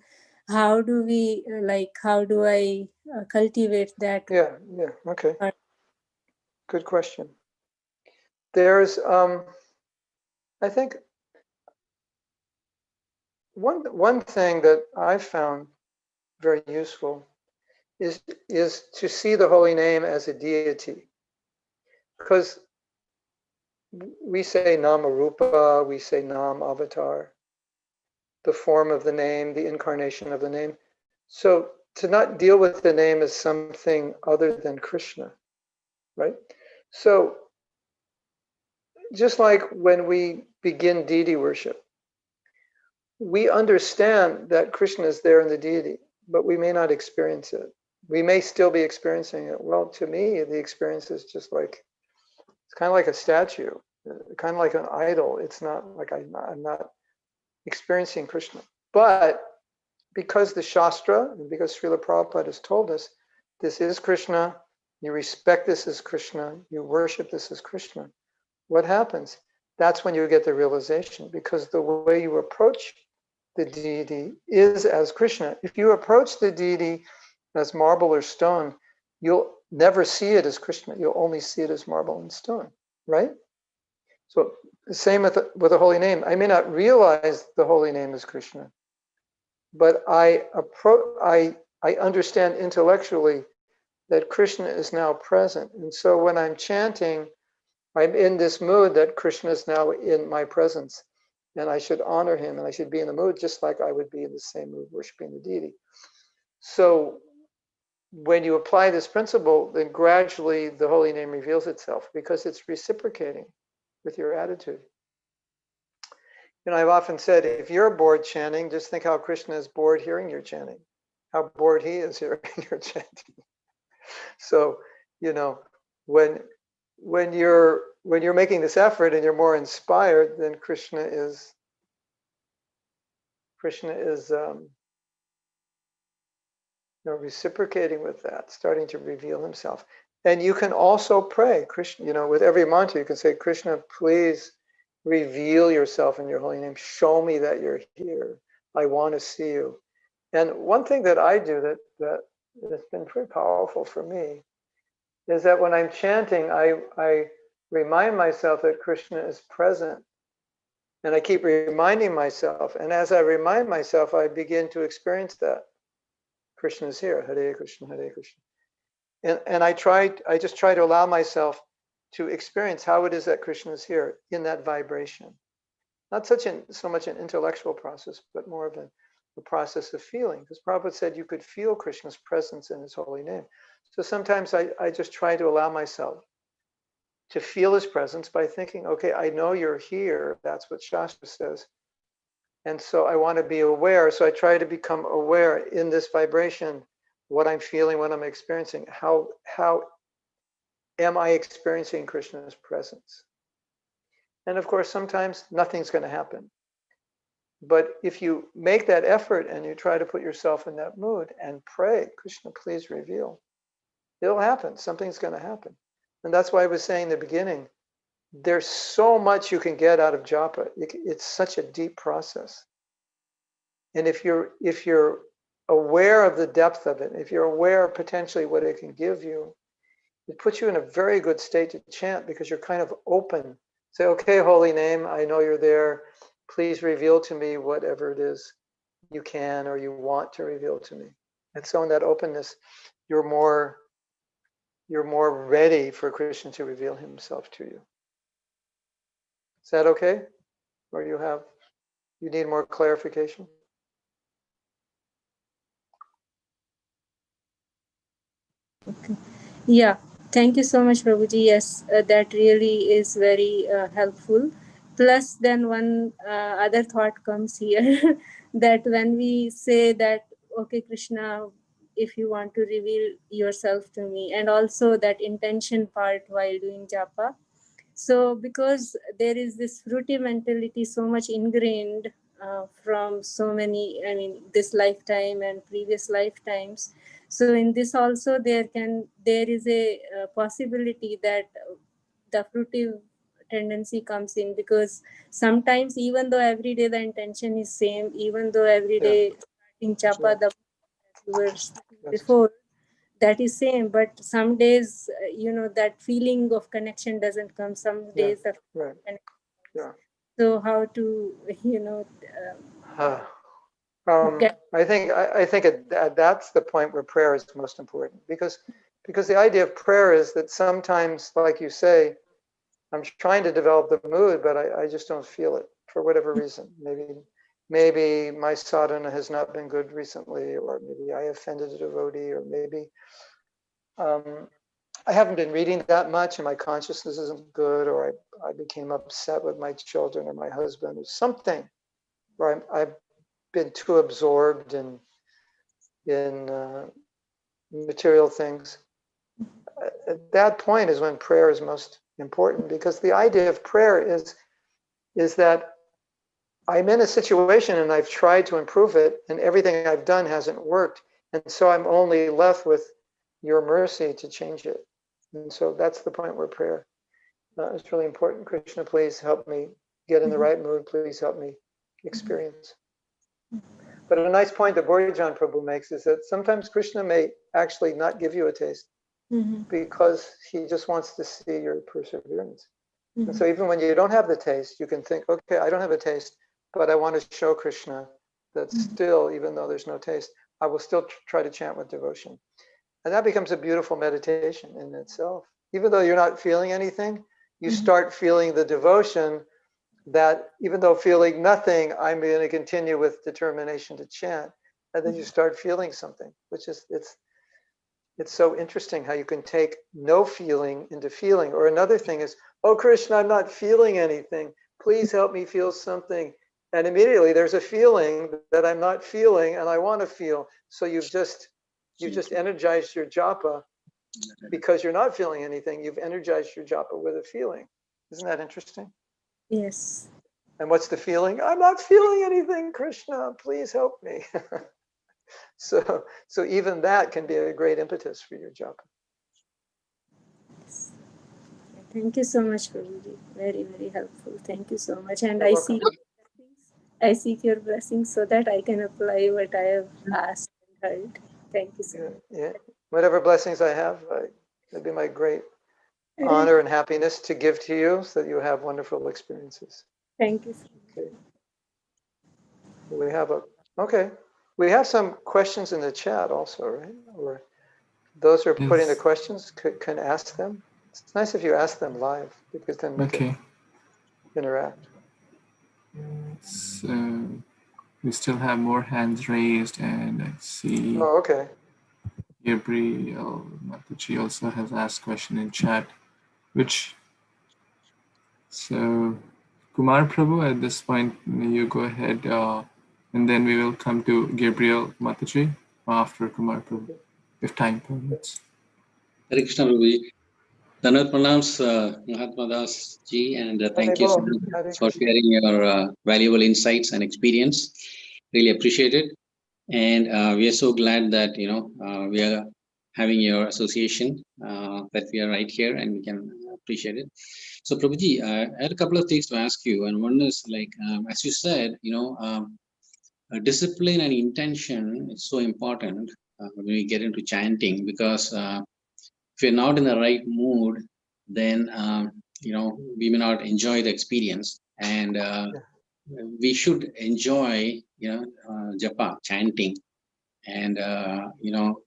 how do we how do I cultivate that? Yeah. Okay. Good question. There's I think one thing that I found very useful is to see the holy name as a deity, because we say Nama Rupa, we say Nam Avatar, the form of the name, the incarnation of the name. So to not deal with the name as something other than Krishna, right? So just like when we begin deity worship, we understand that Krishna is there in the deity, but we may not experience it. We may still be experiencing it. Well, to me, the experience is just like, it's kind of like a statue, kind of like an idol. It's not like I'm not experiencing Krishna. But because the Shastra, and because Srila Prabhupada has told us, this is Krishna, you respect this as Krishna, you worship this as Krishna, what happens? That's when you get the realization, because the way you approach the deity is as Krishna. If you approach the deity as marble or stone, you'll never see it as Krishna. You'll only see it as marble and stone, right? So the same with the holy name. I may not realize the holy name is Krishna, but I understand intellectually that Krishna is now present. And so when I'm chanting, I'm in this mood that Krishna is now in my presence, and I should honor him, and I should be in the mood just like I would be in the same mood worshiping the deity. So when you apply this principle, then gradually the holy name reveals itself because it's reciprocating with your attitude. You know, I've often said, if you're bored chanting, just think how Krishna is bored hearing your chanting, how bored he is hearing your chanting. So, you know, when you're making this effort and you're more inspired, then Krishna is reciprocating with that, starting to reveal himself. And you can also pray, Krishna, you know, with every mantra, you can say, Krishna, please reveal yourself in your holy name. Show me that you're here. I want to see you. And one thing that I do that has been pretty powerful for me is that when I'm chanting, I remind myself that Krishna is present. And I keep reminding myself. And as I remind myself, I begin to experience that. Krishna is here. Hare Krishna, Hare Krishna. And I just try to allow myself to experience how it is that Krishna is here in that vibration. Not so much an intellectual process, but more of a process of feeling. Because Prabhupada said you could feel Krishna's presence in his holy name. So sometimes I just try to allow myself to feel his presence by thinking, okay, I know you're here. That's what Shastra says. And so I want to be aware. So I try to become aware in this vibration, what I'm feeling, what I'm experiencing. How am I experiencing Krishna's presence? And of course, sometimes nothing's going to happen. But if you make that effort and you try to put yourself in that mood and pray, Krishna, please reveal, it'll happen. Something's going to happen. And that's why I was saying in the beginning, there's so much you can get out of japa. It's such a deep process. And if you're aware of the depth of it, if you're aware of potentially what it can give you, it puts you in a very good state to chant because you're kind of open. Say, okay, holy name, I know you're there. Please reveal to me whatever it is you can or you want to reveal to me. And so in that openness, you're more ready for Krishna to reveal himself to you. Is that okay? Or you need more clarification? Yeah, thank you so much, Prabhuji. Yes, that really is very helpful. Plus, then one other thought comes here that when we say that, okay, Krishna, if you want to reveal yourself to me, and also that intention part while doing japa. So, because there is this fruity mentality so much ingrained from so many, I mean, this lifetime and previous lifetimes. So in this also there is a possibility that the fruitive tendency comes in, because sometimes even though every day the intention is same, even though every day in chapa the we were speaking before, that is same, but some days that feeling of connection doesn't come. Some days the connection comes. So how to get I think that's the point where prayer is most important, because the idea of prayer is that sometimes, like you say, I'm trying to develop the mood, but I just don't feel it for whatever reason. Maybe my sadhana has not been good recently, or maybe I offended a devotee, or maybe I haven't been reading that much and my consciousness isn't good, or I became upset with my children or my husband, or something where I've been too absorbed in material things. At that point is when prayer is most important, because the idea of prayer is that I'm in a situation and I've tried to improve it and everything I've done hasn't worked. And so I'm only left with your mercy to change it. And so that's the point where prayer is really important. Krishna, please help me get in the right mood. Please help me experience. But a nice point that Borijan Prabhu makes is that sometimes Krishna may actually not give you a taste because he just wants to see your perseverance. And so even when you don't have the taste, you can think, okay, I don't have a taste, but I want to show Krishna that still, even though there's no taste, I will still try to chant with devotion. And that becomes a beautiful meditation in itself. Even though you're not feeling anything, you start feeling the devotion that even though feeling nothing, I'm going to continue with determination to chant. and then you start feeling something, which is, it's so interesting how you can take no feeling into feeling. Or another thing is, oh, Krishna, I'm not feeling anything. Please help me feel something. And immediately there's a feeling that I'm not feeling and I want to feel. So you've just energized your japa because you're not feeling anything. You've energized your japa with a feeling. Isn't that interesting? Yes. And what's the feeling? I'm not feeling anything, Krishna, please help me. So even that can be a great impetus for your japa. Thank you so much, Prabhuji. Very, very helpful. Thank you so much. And You're I welcome. seek your blessings so that I can apply what I have asked and heard. Thank you so much. Yeah. Whatever blessings I have, it'd be my great honor and happiness to give to you so that you have wonderful experiences. Thank you so much. Okay. We have some questions in the chat also, right? Or those who are putting the Yes. questions can ask them. It's nice if you ask them live because then we can interact. So we still have more hands raised, and I see Oh, okay. Gabriel Mataji also has asked question in chat, which, so Kumar Prabhu, at this point, you go ahead, and then we will come to Gabriel Mataji after Kumar Prabhu, if time permits. Hare Krishna Prabhuji. Dandavat pranams, Mahatma Das ji, and thank you so much for sharing your valuable insights and experience. Really appreciate it. And we are so glad that, we are having your association, that we are right here and we can appreciate it. So Prabhuji, I had a couple of things to ask you. And one is like, as you said, discipline and intention is so important when we get into chanting, because if you're not in the right mood, then we may not enjoy the experience. And we should enjoy japa, chanting. And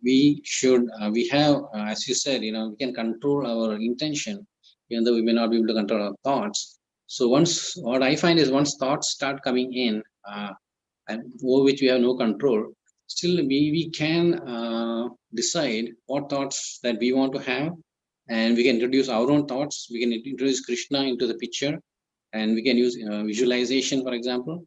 we should we have as you said, we can control our intention even though we may not be able to control our thoughts. So what I find is once thoughts start coming in, and over which we have no control, still we can decide what thoughts that we want to have, and we can introduce our own thoughts. We can introduce Krishna into the picture, and we can use visualization, for example,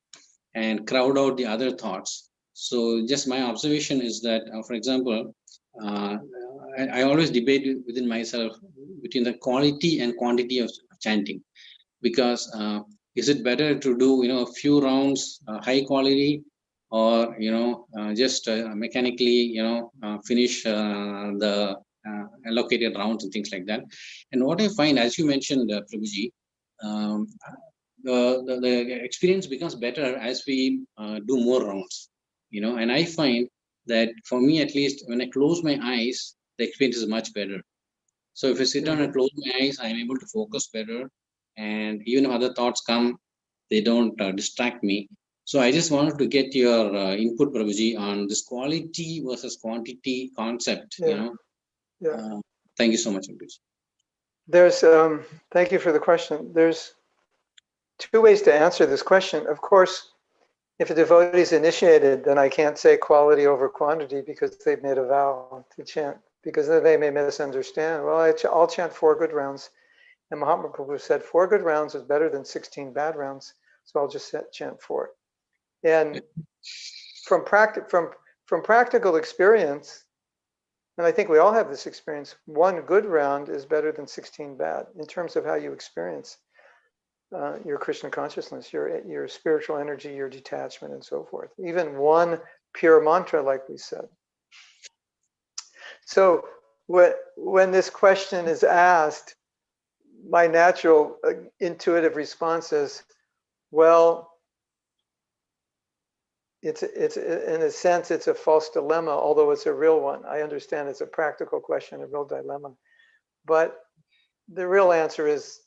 and crowd out the other thoughts. So just my observation is that, for example, I always debate within myself between the quality and quantity of chanting, because is it better to do a few rounds high quality, or just mechanically finish the allocated rounds and things like that. And what I find, as you mentioned, Prabhuji, the experience becomes better as we do more rounds, and I find that for me, at least, when I close my eyes, the experience is much better. So if I sit down and close my eyes, I'm able to focus better, and even if other thoughts come, they don't distract me. So I just wanted to get your input, Prabhuji, on this quality versus quantity concept. Thank you so much, Prabhuji. There's thank you for the question. There's two ways to answer this question. Of course, if a devotee is initiated, then I can't say quality over quantity because they've made a vow to chant, because then they may misunderstand. Well, I'll chant 4 good rounds. And Mahatma Prabhu said 4 good rounds is better than 16 bad rounds. So I'll just chant 4. And from practical experience, and I think we all have this experience, 1 good round is better than 16 bad in terms of how you experience your Krishna consciousness, your spiritual energy, your detachment, and so forth. Even 1 pure mantra, like we said. So when this question is asked, my natural intuitive response is, well, it's in a sense, it's a false dilemma, although it's a real one. I understand it's a practical question, a real dilemma. But the real answer is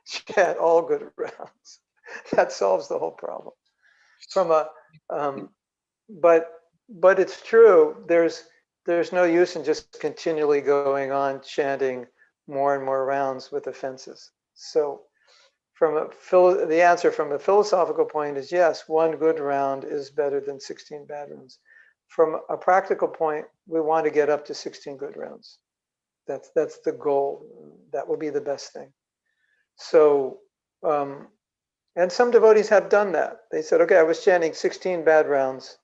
chant all good rounds. That solves the whole problem. But it's true. There's no use in just continually going on chanting more and more rounds with offenses. So the answer from a philosophical point is yes, one good round is better than 16 bad rounds. From a practical point, we want to get up to 16 good rounds. That's the goal. That will be the best thing. So, and some devotees have done that. They said, okay, I was chanting 16 bad rounds,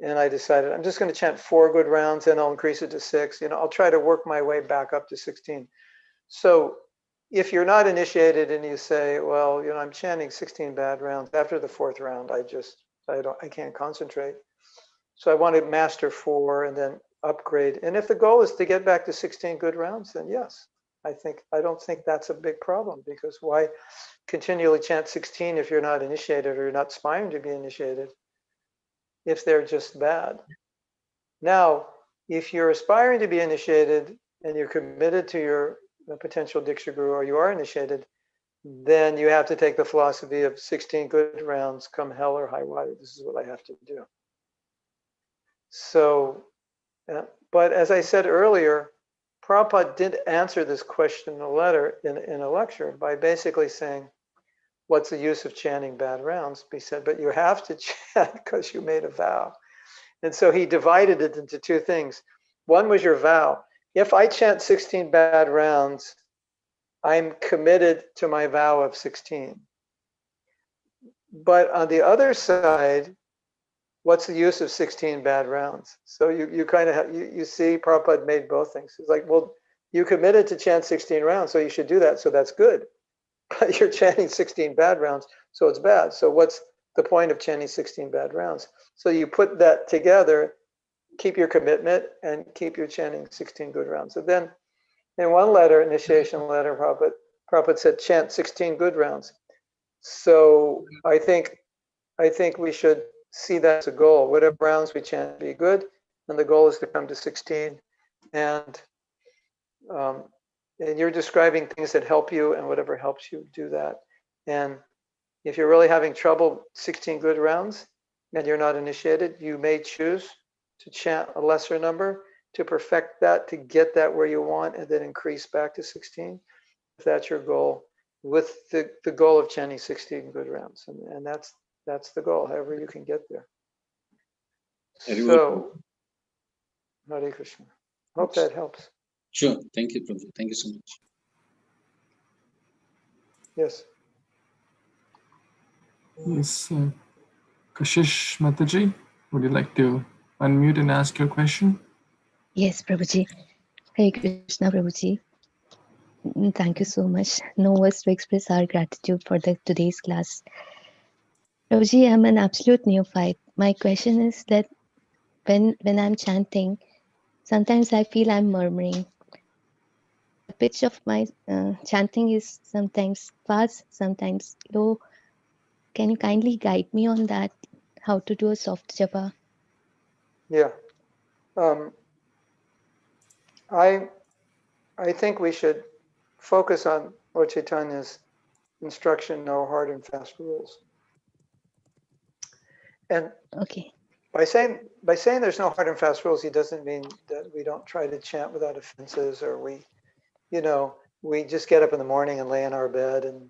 and I decided I'm just going to chant 4 good rounds, and I'll increase it to 6. I'll try to work my way back up to 16. So if you're not initiated and you say, well, I'm chanting 16 bad rounds, after the 4th round, I can't concentrate. So I want to master 4 and then upgrade. And if the goal is to get back to 16 good rounds, then yes, I don't think that's a big problem, because why continually chant 16 if you're not initiated or you're not aspiring to be initiated, if they're just bad. Now, if you're aspiring to be initiated and you're committed to your potential Diksha Guru, or you are initiated, then you have to take the philosophy of 16 good rounds, come hell or high water. This is what I have to do. So, but as I said earlier, Prabhupada did answer this question in a letter, in a lecture, by basically saying, what's the use of chanting bad rounds? He said, but you have to chant because you made a vow. And so he divided it into 2 things. One was your vow. If I chant 16 bad rounds, I'm committed to my vow of 16. But on the other side, what's the use of 16 bad rounds? So you kind of have, you see Prabhupada made both things. It's like, well, you committed to chant 16 rounds, so you should do that. So that's good. But you're chanting 16 bad rounds, so it's bad. So what's the point of chanting 16 bad rounds? So you put that together, keep your commitment, and keep your chanting 16 good rounds. So then in one letter, initiation letter, Prabhupada said, chant 16 good rounds. So I think we should see that as a goal. Whatever rounds we chant be good, and the goal is to come to 16. And you're describing things that help you, and whatever helps you, do that. And if you're really having trouble 16 good rounds and you're not initiated, you may choose to chant a lesser number to perfect that, to get that where you want, and then increase back to 16, if that's your goal, with the goal of chanting 16 good rounds. And that's the goal, however you can get there. So, Hare Krishna. Hope that helps. Sure. Thank you, Prabhu. Thank you so much. Yes. Yes, Kashish Mataji, would you like to unmute and ask your question? Yes, Prabhuji. Hare Krishna, Prabhuji. Thank you so much. No words to express our gratitude for today's class. Prabhuji, I'm an absolute neophyte. My question is that when I'm chanting, sometimes I feel I'm murmuring. The pitch of my chanting is sometimes fast, sometimes low. Can you kindly guide me on that? How to do a soft japa? Yeah. I think we should focus on Lord Chaitanya's instruction, no hard and fast rules. And Okay. by saying there's no hard and fast rules, he doesn't mean that we don't try to chant without offenses, or we just get up in the morning and lay in our bed and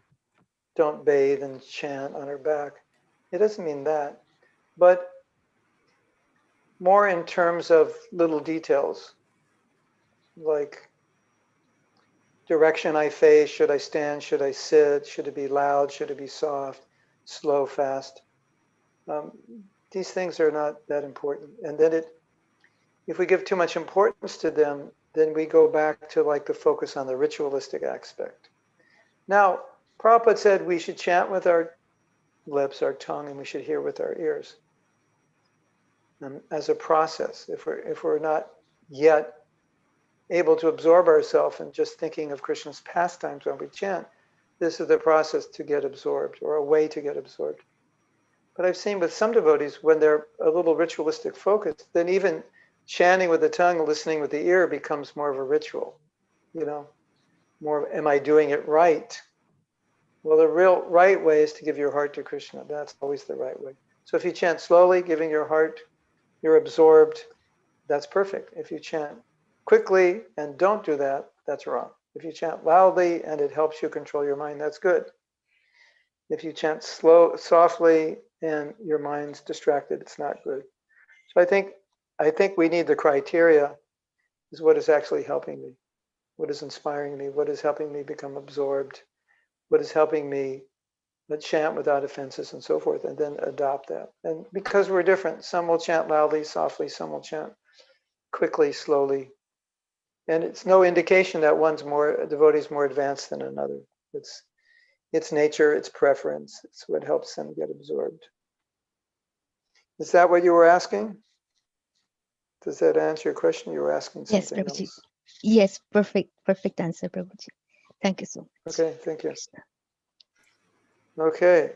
don't bathe and chant on our back. It doesn't mean that, but more in terms of little details, like direction I face, should I stand, should I sit, should it be loud, should it be soft, slow, fast. These things are not that important. And then if we give too much importance to them, then we go back to like the focus on the ritualistic aspect. Now, Prabhupada said we should chant with our lips, our tongue, and we should hear with our ears. As a process, if we're not yet able to absorb ourselves in just thinking of Krishna's pastimes when we chant, this is the process to get absorbed, or a way to get absorbed. But I've seen with some devotees, when they're a little ritualistic focused, then even chanting with the tongue, listening with the ear becomes more of a ritual. More, am I doing it right? Well, the real right way is to give your heart to Krishna. That's always the right way. So if you chant slowly, giving your heart, you're absorbed, that's perfect. If you chant quickly and don't do that, that's wrong. If you chant loudly and it helps you control your mind, that's good. If you chant softly and your mind's distracted, it's not good. So I think we need the criteria is what is actually helping me, what is inspiring me, what is helping me become absorbed, what is helping me chant without offenses and so forth, and then adopt that. And because we're different, some will chant loudly, softly, some will chant quickly, slowly. And it's no indication that a devotee is more advanced than another. It's nature, it's preference, it's what helps them get absorbed. Is that what you were asking? Does that answer your question? You were asking Yes, something Prabhuji. else. Yes, perfect answer, Prabhuji. Thank you so much. Okay, thank you. Okay.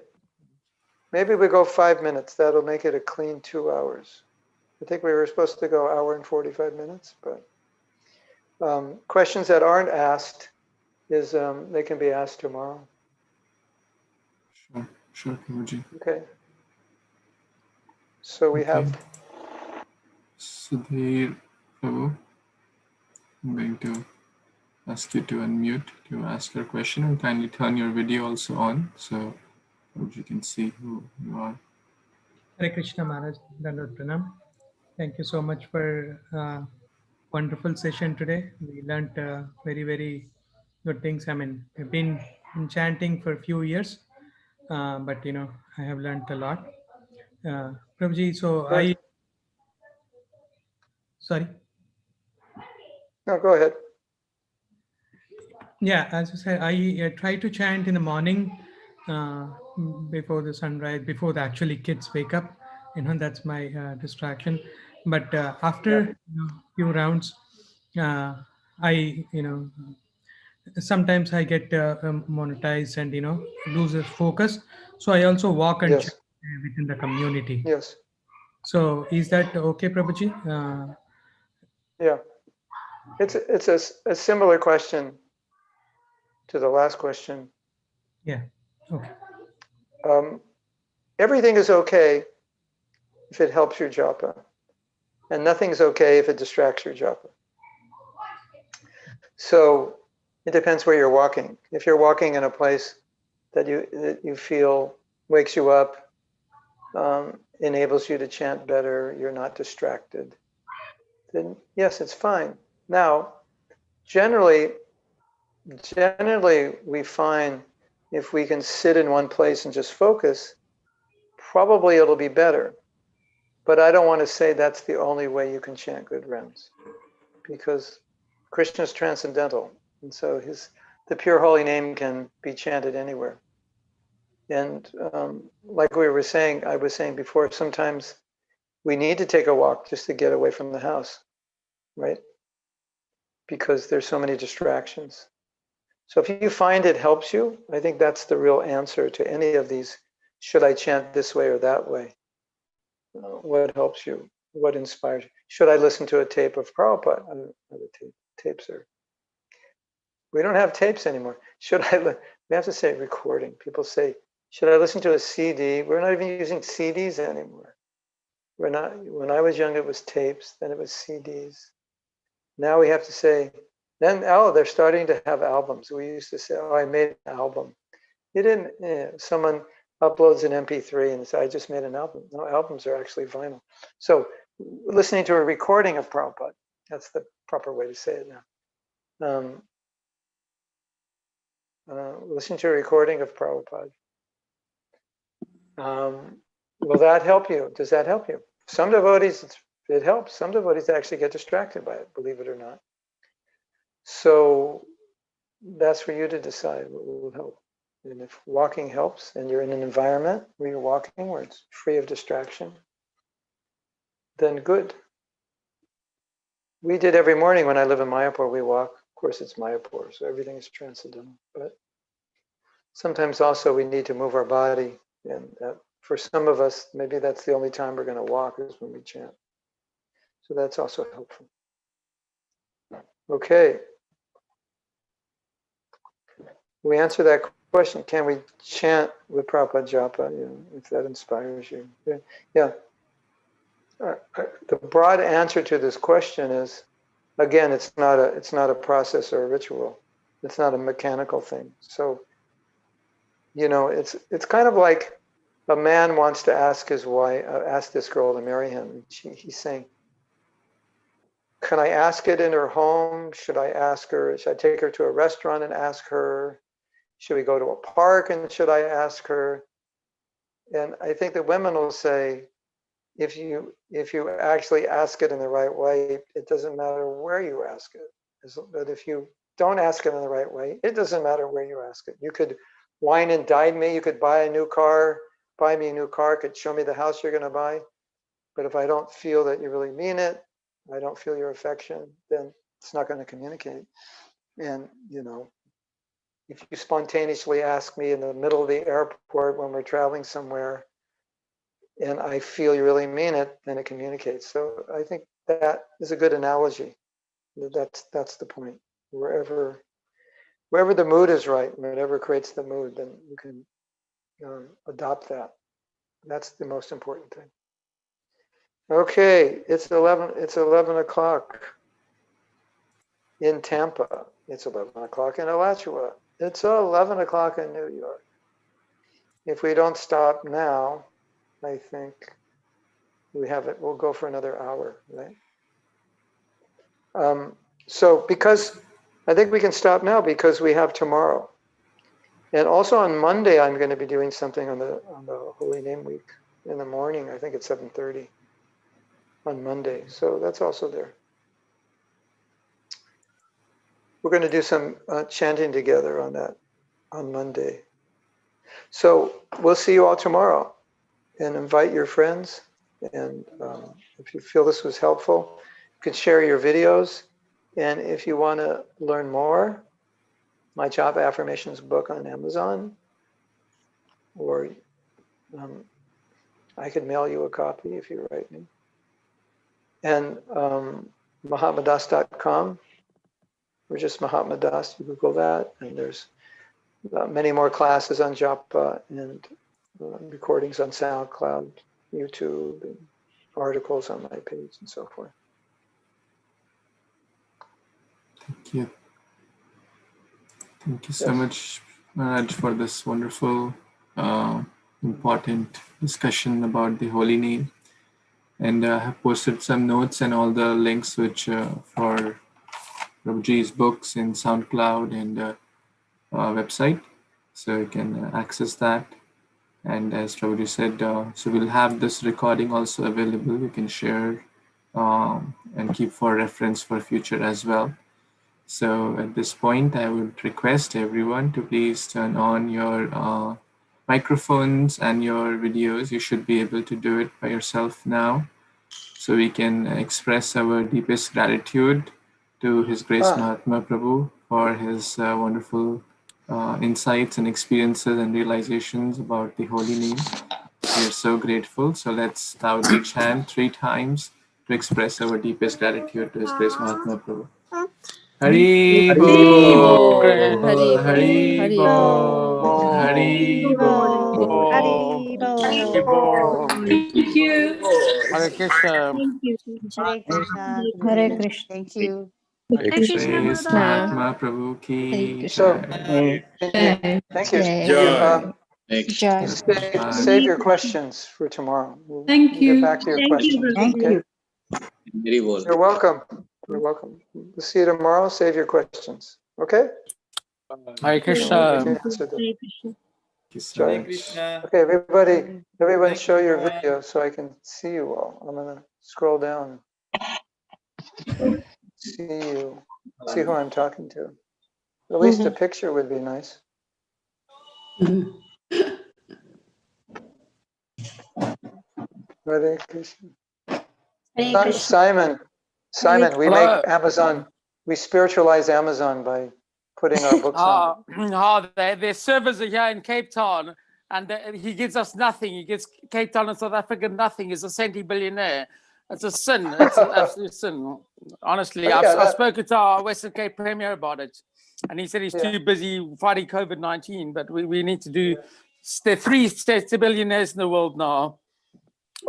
Maybe we go 5 minutes. That'll make it a clean 2 hours. I think we were supposed to go 1 hour and 45 minutes, but questions that aren't asked they can be asked tomorrow. Sure, Prabhuji. Okay. So we have Sudhir Prabhu. I'm going to ask you to unmute to ask your question, and kindly turn your video also on so you can see who you are. Hare Krishna Maharaj, Dandot Pranam. Thank you so much for wonderful session today. We learned very, very good things. I mean, I've been chanting for a few years, but I have learned a lot. Prabhuji, so good. sorry. No, go ahead. Yeah, as I said, I try to chant in the morning before the sunrise, before the actually kids wake up. That's my distraction. But after few rounds, I sometimes I get monetized and loses focus. So I also walk and chant Yes. within the community. Yes. So is that okay, Prabhuji? Yeah. It's a similar question to the last question. Yeah. Okay. Everything is okay if it helps your japa, and nothing's okay if it distracts your japa. So it depends where you're walking. If you're walking in a place that you feel wakes you up, enables you to chant better, you're not distracted, then yes, it's fine. Now, generally we find if we can sit in one place and just focus, probably it'll be better. But I don't want to say that's the only way you can chant good rounds, because Krishna is transcendental, and so the pure holy name can be chanted anywhere. And like I was saying before, sometimes we need to take a walk just to get away from the house, right? Because there's so many distractions. So if you find it helps you, I think that's the real answer to any of these. Should I chant this way or that way? What helps you? What inspires you? Should I listen to a tape of Prabhupada? I don't know the tapes are. We don't have tapes anymore. We have to say recording. People say, should I listen to a CD? We're not even using CDs anymore. When I was young, it was tapes, then it was CDs. Now we have to say, they're starting to have albums. We used to say, I made an album. You didn't, someone uploads an MP3 and says, I just made an album. No, albums are actually vinyl. So listening to a recording of Prabhupada, that's the proper way to say it now. Listen to a recording of Prabhupada. Will that help you? Does that help you? Some devotees, it helps. Some devotees actually get distracted by it, believe it or not. So that's for you to decide what will help. And if walking helps and you're in an environment where you're walking where it's free of distraction, then good. We did every morning when I live in Mayapur, we walk. Of course, it's Mayapur, so everything is transcendental. But sometimes also we need to move our body. And for some of us, maybe that's the only time we're going to walk is when we chant. So that's also helpful. Okay. We answer that question. Can we chant with Prabhupada Japa, if that inspires you? Yeah. The broad answer to this question is, again, it's not a process or a ritual. It's not a mechanical thing. So, you know, it's kind of like a man wants to ask his wife, ask this girl to marry him. He's saying, can I ask it in her home? Should I ask her? Should I take her to a restaurant and ask her? Should we go to a park and should I ask her? And I think that women will say, if you actually ask it in the right way, it doesn't matter where you ask it. But if you don't ask it in the right way, it doesn't matter where you ask it. You could wine and dine me. You could buy me a new car, could show me the house you're going to buy. But if I don't feel that you really mean it, I don't feel your affection, then it's not going to communicate. And, you know, if you spontaneously ask me in the middle of the airport when we're traveling somewhere, and I feel you really mean it, then it communicates. So I think that is a good analogy. That's the point. Wherever the mood is right, whatever creates the mood, then you can adopt that. That's the most important thing. Okay, it's 11 o'clock in Tampa. It's 11 o'clock in Alachua. It's 11 o'clock in New York. If we don't stop now, I think we'll go for another hour, right? So because I think we can stop now because we have tomorrow. And also on Monday, I'm going to be doing something on the Holy Name Week in the morning. I think it's 7:30 on Monday. So that's also there. We're going to do some chanting together on that on Monday. So we'll see you all tomorrow, and invite your friends. And if you feel this was helpful, you can share your videos. And if you want to learn more, my Japa Affirmations book on Amazon, or I could mail you a copy if you write me. And mahatmadas.com, or just Mahatma Das, you Google that, and there's many more classes on Japa and recordings on SoundCloud, YouTube, and articles on my page and so forth. Thank you. Thank you so much, Maharaj, for this wonderful, important discussion about the holy name. And I have posted some notes and all the links which for Prabhuji's books in SoundCloud and website. So you can access that. And as Prabhuji said, so we'll have this recording also available. You can share and keep for reference for future as well. So at this point, I would request everyone to please turn on your microphones and your videos. You should be able to do it by yourself now. So we can express our deepest gratitude to His Grace Mahatma Prabhu for his wonderful insights and experiences and realizations about the holy name. We are so grateful. So let's loudly chant 3 times to express our deepest gratitude to His Grace Mahatma Prabhu. Hari Bo, Hari Bo, Hari Bo. Thank you. Hare Krishna. Thank you. Hare Krishna. Hare Krishna. Thank you. Hare Krishna Mahatma Prabhu ki So, jai. thank you. Jai. Jai. Save your questions for tomorrow. We'll get back to your questions. Thank you. Very well. You're welcome. You're welcome. We'll see you tomorrow. Save your questions. Okay? Hare Krishna. Hare Krishna. Okay, everybody show your video so I can see you all. I'm gonna scroll down. See you. See who I'm talking to. At least a picture would be nice. Hare Krishna. Simon, we make Amazon, we spiritualize Amazon by putting our books on. Their servers are here in Cape Town, and he gives us nothing. He gives Cape Town and South Africa nothing. He's a centi-billionaire. It's a sin. It's an absolute sin. Honestly, I've spoken to our Western Cape Premier about it, and he said he's too busy fighting COVID-19. But we need to do. There are 3 billionaires in the world now,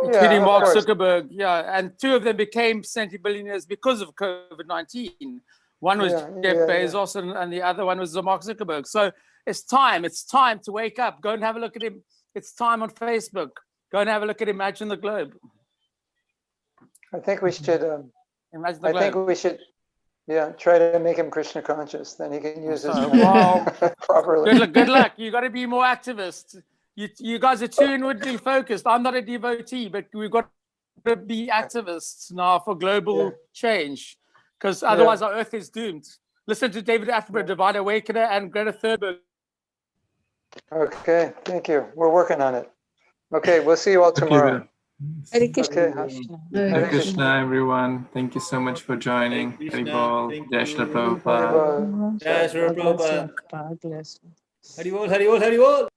including Mark Zuckerberg. Yeah, and 2 of them became centi-billionaires because of COVID-19. One was Yeah, Jeff yeah, Bezos, and the other one was Mark Zuckerberg. So it's time to wake up. Go and have a look at him. It's time on Facebook. Go and have a look at Imagine the Globe. I think we should. Imagine the I Globe. think we should. Yeah, try to make him Krishna conscious. Then he can use his So, time well, properly. good luck. You got to be more activists. You guys are too inwardly focused. I'm not a devotee, but we've got to be activists now for global change, because otherwise our Earth is doomed. Listen to David Attenborough, Divine Awakener, and Greta Thunberg. Okay, thank you. We're working on it. Okay, we'll see you all tomorrow. Hare Krishna. Okay. Hare Krishna, everyone. Thank you so much for joining. Hari Bol. Jai Shri Prabhupada. Bye-bye. Jai Shri Prabhupada. Hari Bol, Hari Bol, Hari Bol.